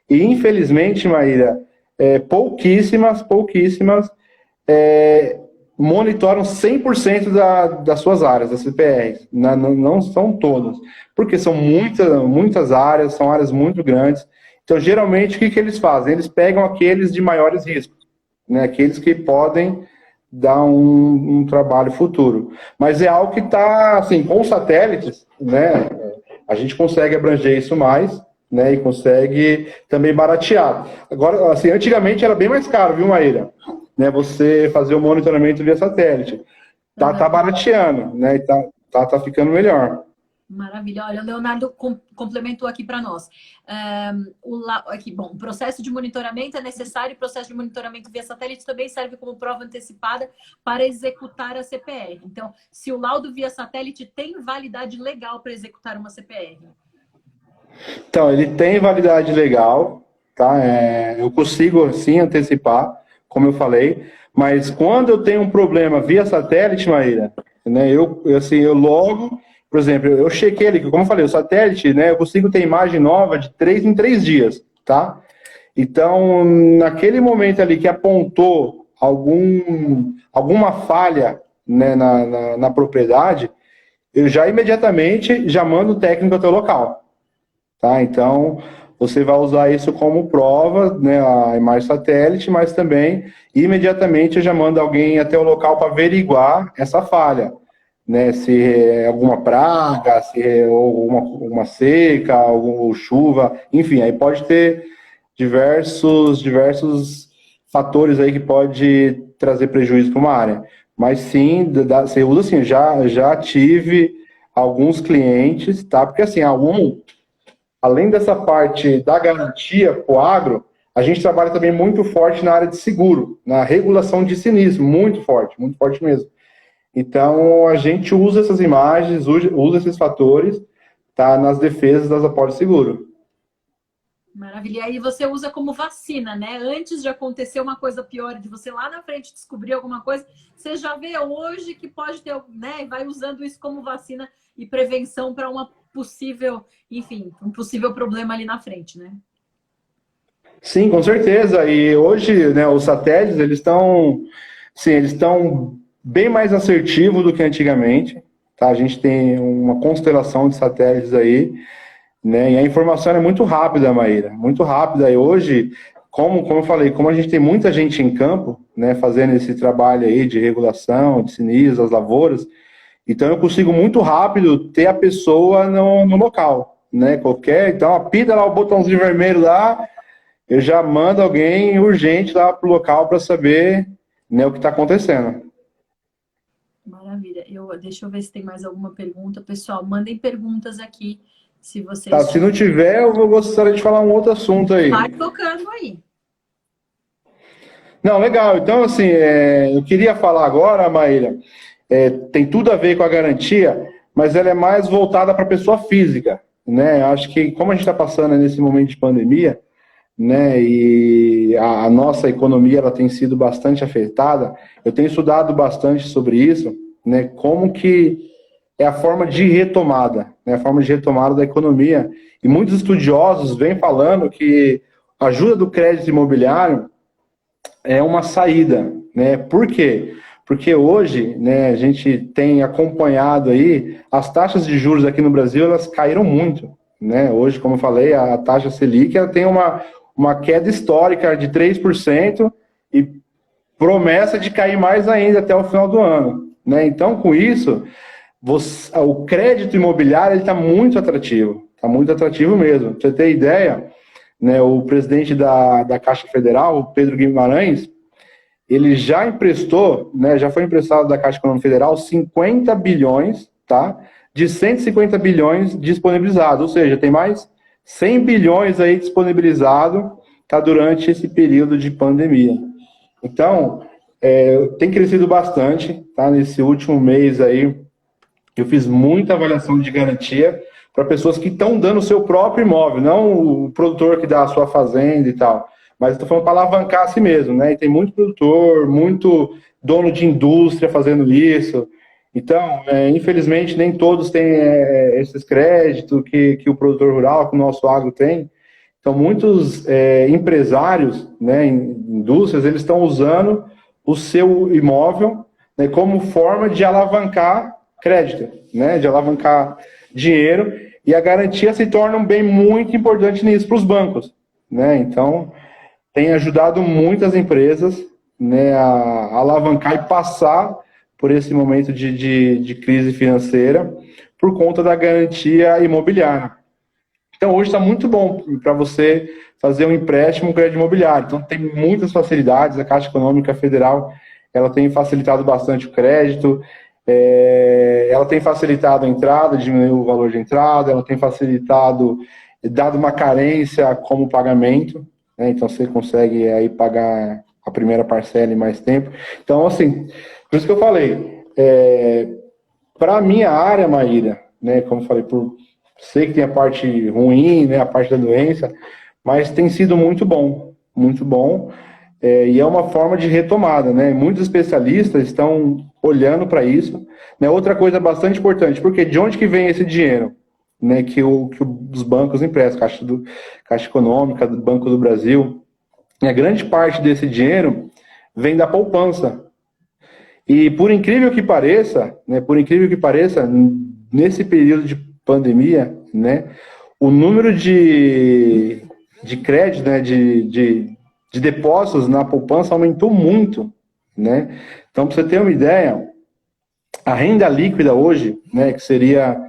e infelizmente, Maíra, pouquíssimas monitoram 100% das suas áreas, das CPRs. Não são todas, porque são muitas áreas, são áreas muito grandes. Então, geralmente, o que eles fazem? Eles pegam aqueles de maiores riscos, né? Aqueles que podem dar um trabalho futuro. Mas é algo que está, assim, com os satélites, né? A gente consegue abranger isso mais, né? E consegue também baratear. Agora, assim, antigamente era bem mais caro, viu, Maíra? Né, você fazer o monitoramento via satélite. Tá barateando, né? E tá ficando melhor. Maravilha. Olha, o Leonardo complementou aqui para nós. Aqui, bom, o processo de monitoramento é necessário, o processo de monitoramento via satélite também serve como prova antecipada para executar a CPR. Então, se o laudo via satélite tem validade legal para executar uma CPR? Então, ele tem validade legal, tá? Eu consigo, sim, antecipar, como eu falei, mas quando eu tenho um problema via satélite, Maíra, né, eu logo, por exemplo, eu chequei ali, como eu falei, o satélite, né, eu consigo ter imagem nova de 3 em 3 dias, tá? Então, naquele momento ali que apontou alguma falha, né, na propriedade, eu já imediatamente já mando o técnico até o local, tá? Então, você vai usar isso como prova, né, a imagem satélite, mas também, imediatamente, eu já mando alguém até o local para averiguar essa falha, né, se é alguma praga, se é uma seca, alguma chuva, enfim, aí pode ter diversos fatores aí que pode trazer prejuízo para uma área. Mas sim, você usa assim, já tive alguns clientes, tá? Porque assim, além dessa parte da garantia para o agro, a gente trabalha também muito forte na área de seguro, na regulação de sinistro, muito forte mesmo. Então, a gente usa essas imagens, usa esses fatores, tá, nas defesas das apólices de seguro. Maravilha. E aí você usa como vacina, né? Antes de acontecer uma coisa pior, de você lá na frente descobrir alguma coisa, você já vê hoje que pode ter, né? E vai usando isso como vacina e prevenção para uma possível, enfim, um possível problema ali na frente, né? Sim, com certeza. E hoje, né, os satélites, eles estão bem mais assertivos do que antigamente, tá? A gente tem uma constelação de satélites aí, né? E a informação é muito rápida, Maíra, muito rápida. E hoje, como eu falei, como a gente tem muita gente em campo, né, fazendo esse trabalho aí de regulação, de sinistros, das lavouras, então eu consigo muito rápido ter a pessoa no local, né, qualquer, então apita lá o botãozinho vermelho lá, eu já mando alguém urgente lá pro local para saber, né, o que está acontecendo. Maravilha. Deixa eu ver se tem mais alguma pergunta. Pessoal, mandem perguntas aqui, se Tá, vocês se não tiverem. tiver, eu gostaria de falar um outro assunto aí. Vai tocando aí. Não, legal. Então, assim, eu queria falar agora, Maíra, tem tudo a ver com a garantia, mas ela é mais voltada para a pessoa física, né? Acho que como a gente está passando nesse momento de pandemia, né, e a nossa economia ela tem sido bastante afetada, eu tenho estudado bastante sobre isso, né, como que é a forma de retomada, né, a forma de retomada da economia. E muitos estudiosos vêm falando que a ajuda do crédito imobiliário é uma saída, né? Por quê? Porque hoje, né, a gente tem acompanhado aí as taxas de juros aqui no Brasil, elas caíram muito, né? Hoje, como eu falei, a taxa Selic ela tem uma queda histórica de 3% e promessa de cair mais ainda até o final do ano, né? Então, com isso, o crédito imobiliário está muito atrativo mesmo. Pra você ter ideia, né, o presidente da Caixa Federal, o Pedro Guimarães, ele já emprestou, né, já foi emprestado da Caixa Econômica Federal 50 bilhões, tá? De 150 bilhões disponibilizados, ou seja, tem mais 100 bilhões aí disponibilizado, tá, durante esse período de pandemia. Então, tem crescido bastante, tá? Nesse último mês aí, eu fiz muita avaliação de garantia para pessoas que estão dando o seu próprio imóvel, não o produtor que dá a sua fazenda e tal. Mas estou falando para alavancar a si mesmo, né? E tem muito produtor, muito dono de indústria fazendo isso. Então, infelizmente, nem todos têm esses créditos que o produtor rural, que o nosso agro tem. Então, muitos empresários, né, indústrias, eles estão usando o seu imóvel, né, como forma de alavancar crédito, né, de alavancar dinheiro, e a garantia se torna um bem muito importante nisso para os bancos, né? Então, tem ajudado muitas empresas, né, a alavancar e passar por esse momento de crise financeira por conta da garantia imobiliária. Então, hoje está muito bom para você fazer um empréstimo com crédito imobiliário. Então, tem muitas facilidades. A Caixa Econômica Federal ela tem facilitado bastante o crédito, ela tem facilitado a entrada, diminuiu o valor de entrada, ela tem facilitado, dado uma carência como pagamento, né? Então, você consegue aí pagar a primeira parcela em mais tempo. Então, assim, por isso que eu falei, para a minha área, Maíra, né, como eu falei, sei que tem a parte ruim, né, a parte da doença, mas tem sido muito bom, muito bom. E é uma forma de retomada, né? Muitos especialistas estão olhando para isso. Né? Outra coisa bastante importante, porque de onde que vem esse dinheiro, né? Que os bancos emprestam, Caixa Econômica, do Banco do Brasil, e a grande parte desse dinheiro vem da poupança. E por incrível que pareça, né? Por incrível que pareça, nesse período de pandemia, né? O número de crédito, né? De depósitos na poupança aumentou muito, né? Então, para você ter uma ideia, a renda líquida hoje, né, que seria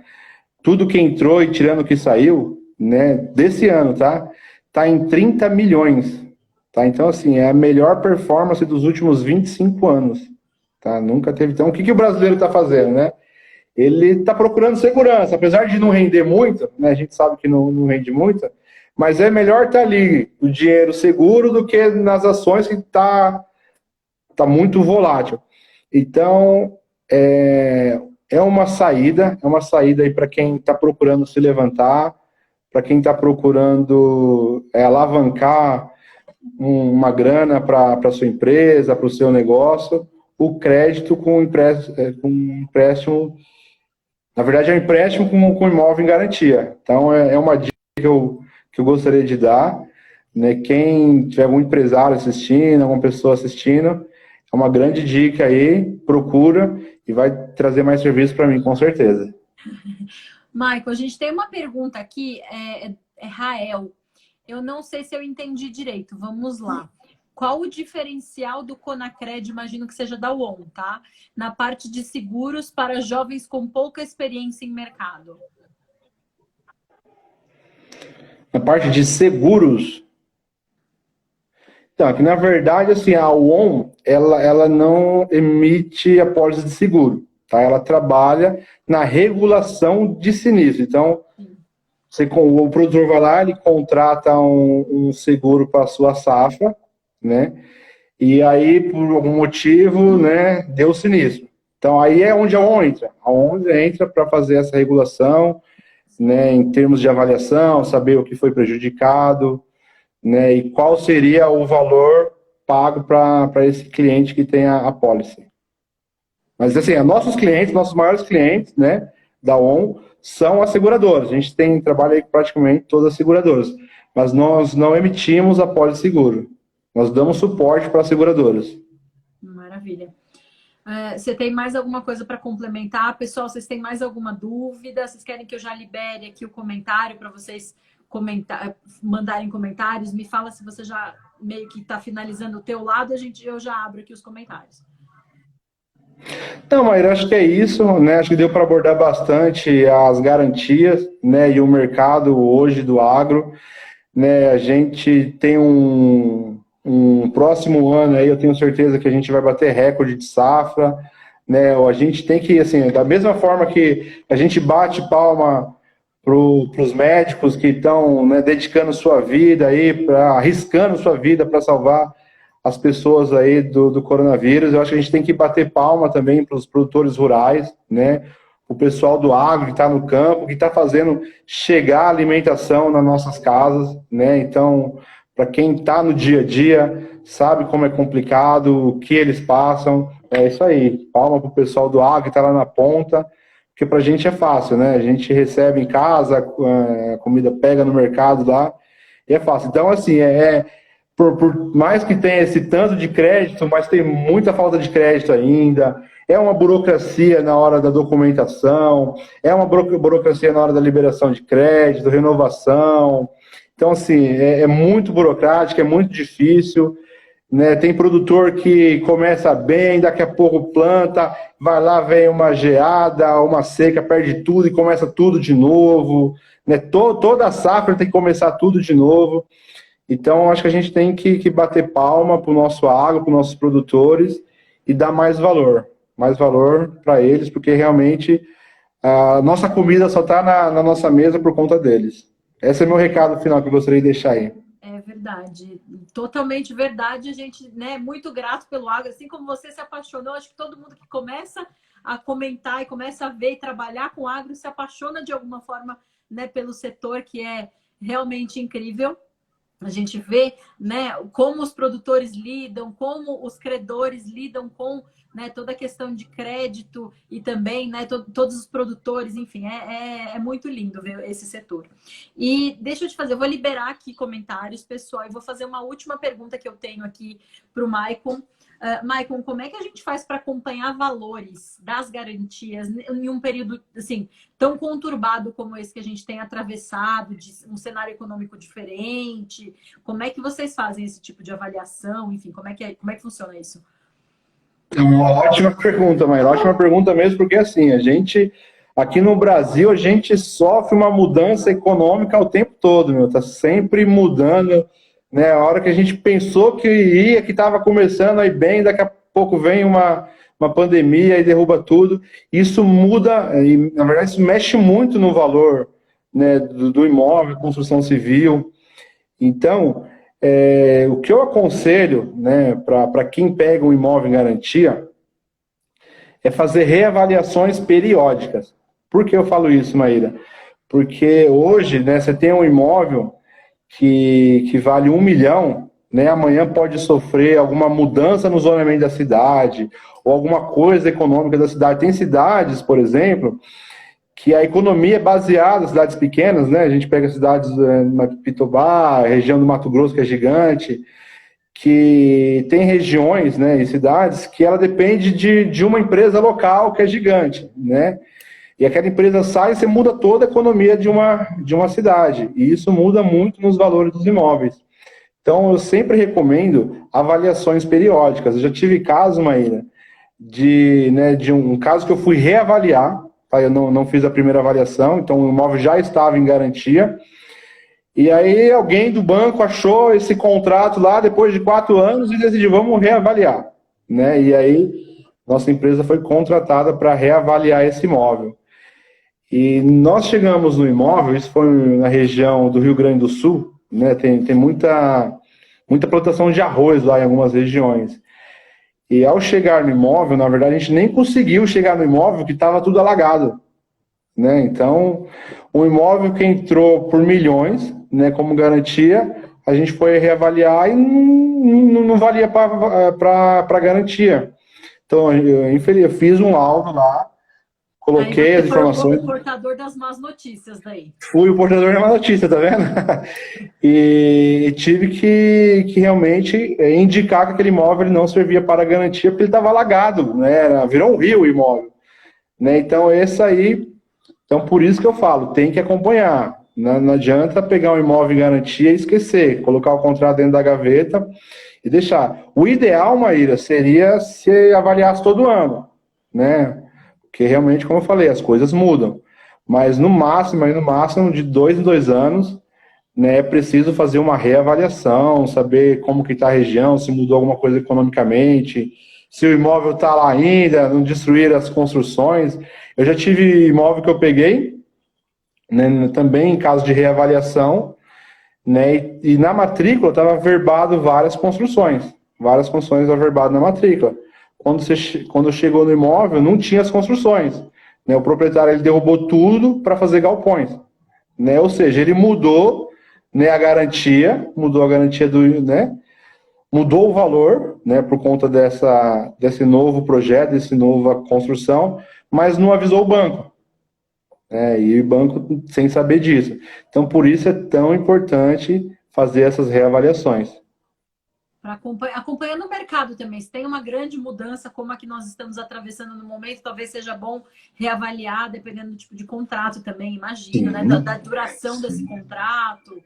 tudo que entrou e tirando o que saiu, né, desse ano, tá? Tá em 30 milhões, tá? Então, assim, é a melhor performance dos últimos 25 anos, tá? Nunca teve. Então, o que o brasileiro está fazendo, né? Ele está procurando segurança, apesar de não render muito, né? A gente sabe que não rende muito, mas é melhor estar ali o dinheiro seguro do que nas ações que tá muito volátil. Então, é uma saída aí para quem está procurando se levantar, para quem está procurando alavancar uma grana para a sua empresa, para o seu negócio, o crédito com empréstimo, na verdade é um empréstimo com imóvel em garantia. Então, é uma dica que eu gostaria de dar, né? Quem tiver algum empresário assistindo, alguma pessoa assistindo, é uma grande dica aí, procura e vai trazer mais serviço para mim, com certeza. Michael, a gente tem uma pergunta aqui, Rael. Eu não sei se eu entendi direito. Vamos lá. Qual o diferencial do Conacred, imagino que seja da UON, tá? Na parte de seguros para jovens com pouca experiência em mercado? Na parte de seguros, então, aqui na verdade, assim, a ON, ela não emite apólice de seguro, tá? Ela trabalha na regulação de sinistro. Então, o produtor vai lá, ele contrata um seguro para a sua safra, né? E aí, por algum motivo, né, deu sinistro. Então, aí é onde a ON entra. A ON entra para fazer essa regulação, né, em termos de avaliação, saber o que foi prejudicado, né, e qual seria o valor pago para esse cliente que tem a pólice. Mas, assim, nossos clientes, nossos maiores clientes, né, da ON, são as seguradoras. A gente trabalha aí com praticamente todas as seguradoras, mas nós não emitimos a pólice seguro. Nós damos suporte para as seguradoras. Maravilha. Você tem mais alguma coisa para complementar? Pessoal, vocês têm mais alguma dúvida? Vocês querem que eu já libere aqui o comentário para vocês mandarem comentários? Me fala se você já meio que está finalizando o teu lado, eu já abro aqui os comentários. Então, Maíra, acho que é isso, né? Acho que deu para abordar bastante as garantias, né? E o mercado hoje do agro, né? A gente tem um próximo ano aí, eu tenho certeza que a gente vai bater recorde de safra, né? A gente tem que, assim, da mesma forma que a gente bate palma para os médicos que estão, né, dedicando sua vida aí, arriscando sua vida para salvar as pessoas aí do coronavírus. Eu acho que a gente tem que bater palma também para os produtores rurais, né? O pessoal do agro que está no campo, que está fazendo chegar a alimentação nas nossas casas, né? Então, para quem está no dia a dia, sabe como é complicado, o que eles passam. É isso aí. Palma para o pessoal do agro que está lá na ponta, porque para a gente é fácil, né? A gente recebe em casa, a comida pega no mercado lá, e é fácil. Então, assim, por mais que tenha esse tanto de crédito, mas tem muita falta de crédito ainda, é uma burocracia na hora da documentação, é uma burocracia na hora da liberação de crédito, renovação. Então, assim, é muito burocrático, é muito difícil, né? Tem produtor que começa bem, daqui a pouco planta, vai lá, vem uma geada, uma seca, perde tudo e começa tudo de novo, né? Toda a safra tem que começar tudo de novo. Então, acho que a gente tem que bater palma para o nosso agro, para os nossos produtores e dar mais valor para eles, porque realmente a nossa comida só está na nossa mesa por conta deles. Esse é meu recado final que eu gostaria de deixar aí. É verdade, totalmente verdade. A gente, né, é muito grato pelo agro, assim como você se apaixonou. Acho que todo mundo que começa a comentar e começa a ver e trabalhar com agro se apaixona de alguma forma, né, pelo setor, que é realmente incrível. A gente vê, né, como os produtores lidam, como os credores lidam com, né, toda a questão de crédito e também, né, todos os produtores, enfim, é muito lindo ver esse setor. E deixa eu te fazer, eu vou liberar aqui comentários, pessoal, e vou fazer uma última pergunta que eu tenho aqui para o Maicon. Maicon, como é que a gente faz para acompanhar valores das garantias em um período assim tão conturbado como esse que a gente tem atravessado, de um cenário econômico diferente? Como é que vocês fazem esse tipo de avaliação? Enfim, como é que funciona isso? É uma ótima pergunta, Maíra, ótima pergunta mesmo, porque assim, a gente, aqui no Brasil, a gente sofre uma mudança econômica o tempo todo, meu, tá sempre mudando, né? A hora que a gente pensou que estava começando aí bem, daqui a pouco vem uma pandemia e derruba tudo. Isso muda, e na verdade isso mexe muito no valor, né, do imóvel, construção civil. Então, o que eu aconselho, né, para quem pega um imóvel em garantia é fazer reavaliações periódicas. Por que eu falo isso, Maíra? Porque hoje, né, você tem um imóvel que vale 1 milhão, né, amanhã pode sofrer alguma mudança no zoneamento da cidade, ou alguma coisa econômica da cidade. Tem cidades, por exemplo, que a economia é baseada, cidades pequenas, né, a gente pega cidades de Pitobá, região do Mato Grosso, que é gigante, que tem regiões, né, e cidades que ela depende de uma empresa local que é gigante, né? E aquela empresa sai e você muda toda a economia de uma cidade. E isso muda muito nos valores dos imóveis. Então, eu sempre recomendo avaliações periódicas. Eu já tive caso, Maíra, de um caso que eu fui reavaliar. Tá? Eu não fiz a primeira avaliação, então o imóvel já estava em garantia. E aí alguém do banco achou esse contrato lá depois de 4 anos e decidiu, vamos reavaliar, né? E aí nossa empresa foi contratada para reavaliar esse imóvel. E nós chegamos no imóvel, isso foi na região do Rio Grande do Sul, né? Tem muita plantação de arroz lá em algumas regiões. E ao chegar no imóvel, na verdade, a gente nem conseguiu chegar no imóvel que estava tudo alagado, né? Então, o imóvel que entrou por milhões, né, como garantia, a gente foi reavaliar e não valia para garantia. Então, eu fiz um laudo lá, coloquei Aí as você foi informações. o portador das más notícias daí. Fui o portador da má notícia, tá vendo? E tive que realmente indicar que aquele imóvel não servia para garantia porque ele estava alagado, né? Virou um rio o imóvel, né? Então, esse aí, então por isso que eu falo, tem que acompanhar. Não adianta pegar um imóvel em garantia e esquecer, colocar o contrato dentro da gaveta e deixar. O ideal, Maíra, seria se avaliasse todo ano, né? Porque realmente, como eu falei, as coisas mudam. Mas no máximo, aí no máximo, de 2 em 2 anos, né, é preciso fazer uma reavaliação, saber como que está a região, se mudou alguma coisa economicamente, se o imóvel está lá ainda, não destruir as construções. Eu já tive imóvel que eu peguei, né, também em caso de reavaliação, né, e na matrícula estava verbado várias construções averbadas na matrícula. Quando chegou no imóvel, não tinha as construções, né, o proprietário ele derrubou tudo para fazer galpões, né, ou seja, ele mudou, né, mudou a garantia né, mudou o valor, né, por conta desse novo projeto, dessa nova construção, mas não avisou o banco, né, e o banco sem saber disso. Então, por isso é tão importante fazer essas reavaliações. Acompanhando o mercado também, se tem uma grande mudança como a que nós estamos atravessando no momento, talvez seja bom reavaliar, dependendo do tipo de contrato também, imagino, né? Da duração desse contrato,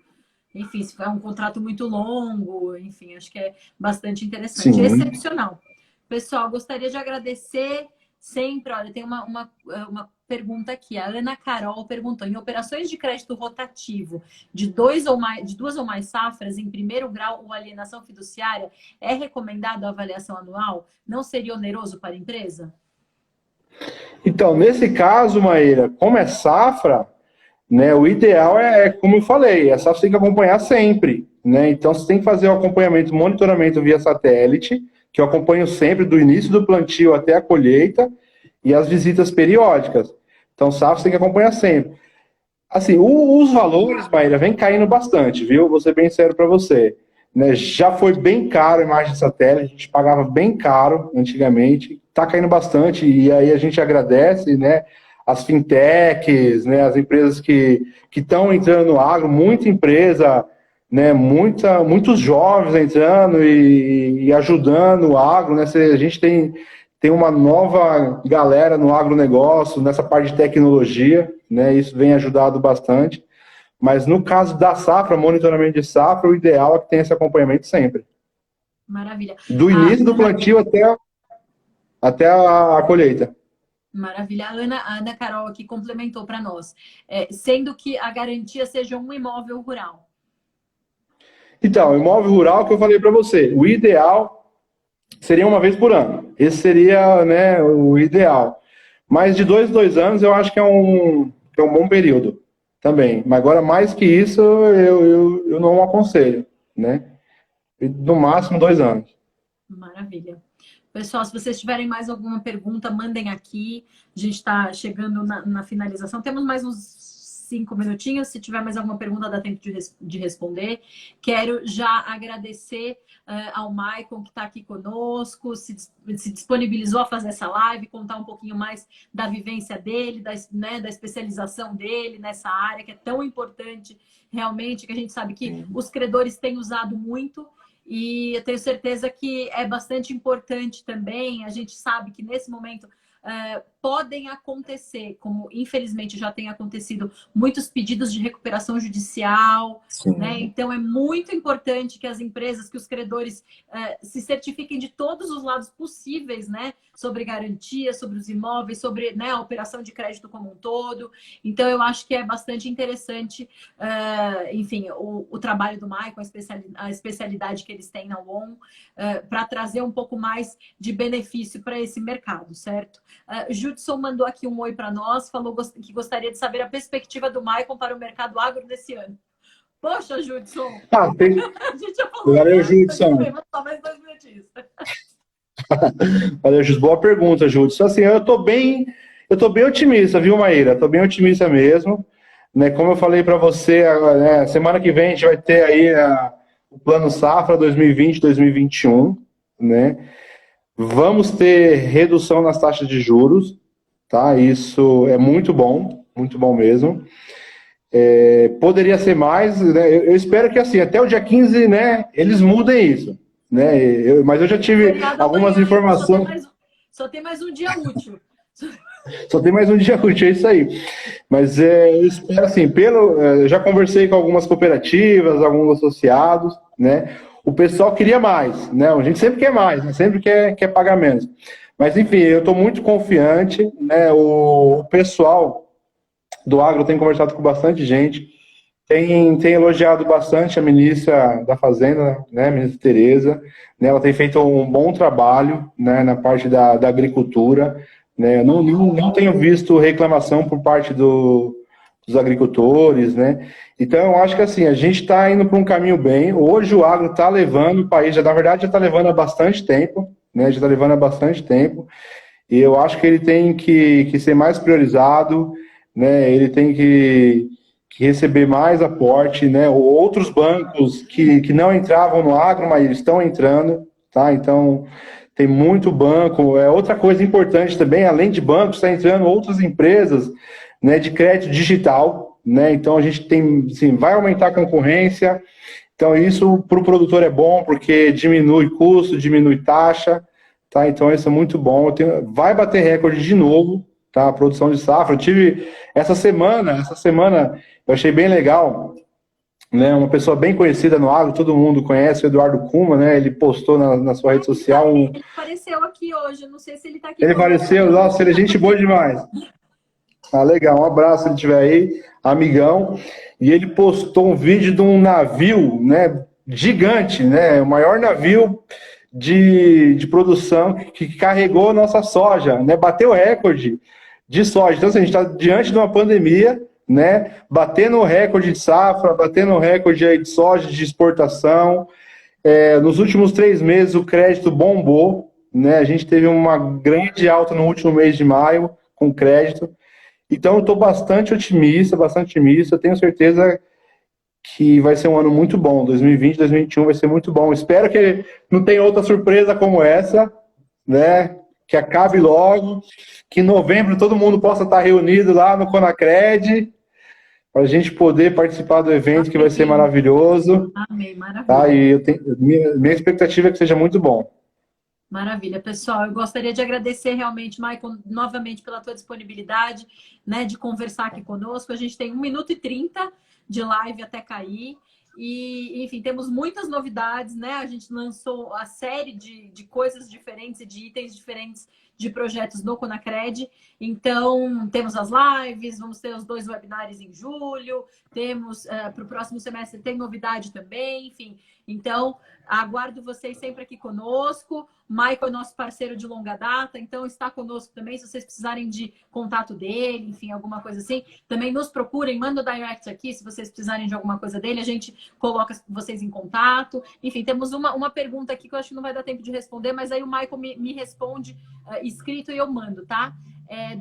enfim, se for um contrato muito longo, enfim, acho que é bastante interessante. Sim. Excepcional. Pessoal, gostaria de agradecer sempre, olha, tem uma pergunta aqui. A Ana Carol perguntou: em operações de crédito rotativo de duas ou mais safras, em primeiro grau ou alienação fiduciária, é recomendado a avaliação anual? Não seria oneroso para a empresa? Então, nesse caso, Maíra, como é safra, né, o ideal como eu falei, a safra tem que acompanhar sempre, né? Então, você tem que fazer o acompanhamento, monitoramento via satélite, que eu acompanho sempre do início do plantio até a colheita, e as visitas periódicas. Então, safra você tem que acompanhar sempre. Assim, os valores, Maíra, vem caindo bastante, viu? Vou ser bem sério para você. Né? Já foi bem caro a imagem de satélite, a gente pagava bem caro antigamente, está caindo bastante, e aí a gente agradece, né? As fintechs, né? As empresas que estão entrando no agro, muita empresa, né? Muitos jovens entrando e ajudando o agro, né? A gente tem uma nova galera no agronegócio, nessa parte de tecnologia, né? Isso vem ajudado bastante. Mas no caso da safra, monitoramento de safra, o ideal é que tenha esse acompanhamento sempre. Maravilha. Do início do plantio até a colheita. Maravilha. A Ana Carol aqui complementou para nós. Sendo que a garantia seja um imóvel rural. Então, imóvel rural que eu falei para você, o ideal seria uma vez por ano. Esse seria, né, o ideal. Mas de 2 anos eu acho que é um bom período também. Mas agora, mais que isso, eu não aconselho, né? No máximo 2 anos. Maravilha. Pessoal, se vocês tiverem mais alguma pergunta, mandem aqui. A gente está chegando na finalização. Temos mais uns 5 minutinhos. Se tiver mais alguma pergunta, dá tempo de responder. Quero já agradecer ao Maicon, que está aqui conosco, se disponibilizou a fazer essa live, contar um pouquinho mais da vivência dele, da especialização dele nessa área, que é tão importante, realmente, que a gente sabe que os credores têm usado muito. E eu tenho certeza que é bastante importante também. A gente sabe que nesse momento podem acontecer, como infelizmente já tem acontecido, muitos pedidos de recuperação judicial, né? Então é muito importante que as empresas, que os credores se certifiquem de todos os lados possíveis, né? Sobre garantia, sobre os imóveis, sobre, né, a operação de crédito como um todo. Então eu acho que é bastante interessante, enfim, o trabalho do Maicon, a especialidade que eles têm na UON, para trazer um pouco mais de benefício para esse mercado, certo? Judson mandou aqui um oi para nós, falou que gostaria de saber a perspectiva do Maicon para o mercado agro desse ano. Poxa, Judson! A gente já falou. Valeu, Judson. Só mais 2 minutinhos. Valeu, Judson. Boa pergunta, Judson. Assim, eu tô bem otimista, viu, Maíra? Tô bem otimista mesmo. Né, como eu falei para você, né, semana que vem a gente vai ter aí o Plano Safra 2020-2021, né? Vamos ter redução nas taxas de juros, tá? Isso é muito bom mesmo. Poderia ser mais, né? Eu espero que assim, até o dia 15, né, eles mudem isso, né? Mas eu já tive algumas informações. Só tem mais um dia útil. Só tem mais um dia útil, é isso aí. Mas eu espero assim, eu já conversei com algumas cooperativas, alguns associados, né? O pessoal queria mais, né? A gente sempre quer mais, né? Sempre quer pagar menos. Mas, enfim, eu estou muito confiante, né? O pessoal do agro tem conversado com bastante gente, tem elogiado bastante a ministra da Fazenda, né? A ministra Tereza, né? Ela tem feito um bom trabalho, né? Na parte da agricultura, né? Eu não tenho visto reclamação por parte dos agricultores, né? Então, eu acho que assim, a gente está indo para um caminho bem. Hoje o agro está levando o país, na verdade, já está levando há bastante tempo, né? Já está levando há bastante tempo. E eu acho que ele tem que ser mais priorizado, né? Ele tem que receber mais aporte, né? Outros bancos que não entravam no agro, mas estão entrando, tá? Então, tem muito banco. Outra coisa importante também, além de bancos, está entrando outras empresas, né, de crédito digital, né? Então a gente tem, sim, vai aumentar a concorrência. Então isso para o produtor é bom porque diminui custo, diminui taxa, tá? Então isso é muito bom. Vai bater recorde de novo, tá? A produção de safra. Eu tive essa semana eu achei bem legal, né? Uma pessoa bem conhecida no agro, todo mundo conhece, o Eduardo Kuma, né? Ele postou na sua rede social. Ele apareceu aqui hoje, não sei se ele está aqui. Ele apareceu, nossa, ele é gente boa demais. Ah, legal, um abraço se ele estiver aí, amigão. E ele postou um vídeo de um navio, né, gigante, né, o maior navio de produção que carregou nossa soja, né, bateu recorde de soja. Então, assim, a gente está diante de uma pandemia, né, batendo o recorde de safra, batendo o recorde aí de soja de exportação. Nos últimos 3 meses o crédito bombou, né, a gente teve uma grande alta no último mês de maio com crédito. Então, eu estou bastante otimista, Eu tenho certeza que vai ser um ano muito bom. 2020, 2021 vai ser muito bom. Espero que não tenha outra surpresa como essa, né? Que acabe logo, que em novembro todo mundo possa estar reunido lá no Conacred, para a gente poder participar do evento, que vai ser maravilhoso. Amém, maravilha. Tá? E minha expectativa é que seja muito bom. Maravilha, pessoal. Eu gostaria de agradecer realmente, Maicon, novamente pela tua disponibilidade, né, de conversar aqui conosco. A gente tem 1 minuto e 30 de live até cair. E, enfim, temos muitas novidades, né? A gente lançou a série de coisas diferentes e de itens diferentes de projetos no Conacred. Então, temos as lives, vamos ter os 2 webinários em julho, temos para o próximo semestre tem novidade também, enfim. Então, aguardo vocês sempre aqui conosco. Maicon é nosso parceiro de longa data, então está conosco também. Se vocês precisarem de contato dele, enfim, alguma coisa assim, também nos procurem, manda o direct aqui se vocês precisarem de alguma coisa dele, a gente coloca vocês em contato. Enfim, temos uma pergunta aqui que eu acho que não vai dar tempo de responder, mas aí o Maicon me responde escrito e eu mando, tá?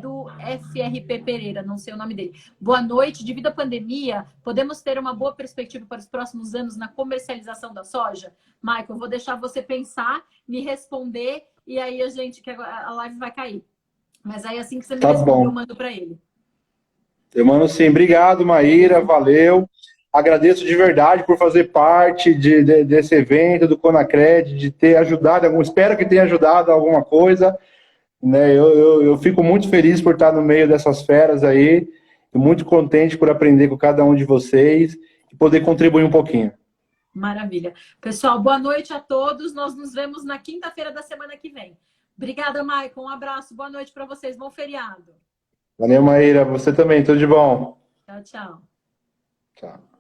Do FRP Pereira, não sei o nome dele. Boa noite. Devido à pandemia, podemos ter uma boa perspectiva para os próximos anos na comercialização da soja? Maicon, eu vou deixar você pensar, me responder e aí que a live vai cair. Mas aí assim que você me responder, eu mando para ele. Eu mando sim. Obrigado, Maíra. Valeu. Agradeço de verdade por fazer parte desse evento do Conacred, de ter ajudado, espero que tenha ajudado alguma coisa. né? Eu fico muito feliz por estar no meio dessas feras aí, e muito contente por aprender com cada um de vocês e poder contribuir um pouquinho. Maravilha. Pessoal, boa noite a todos. Nós nos vemos na quinta-feira da semana que vem. Obrigada, Maicon. Um abraço. Boa noite para vocês. Bom feriado. Valeu, Maíra. Você também. Tudo de bom. Tchau, tchau. Tchau.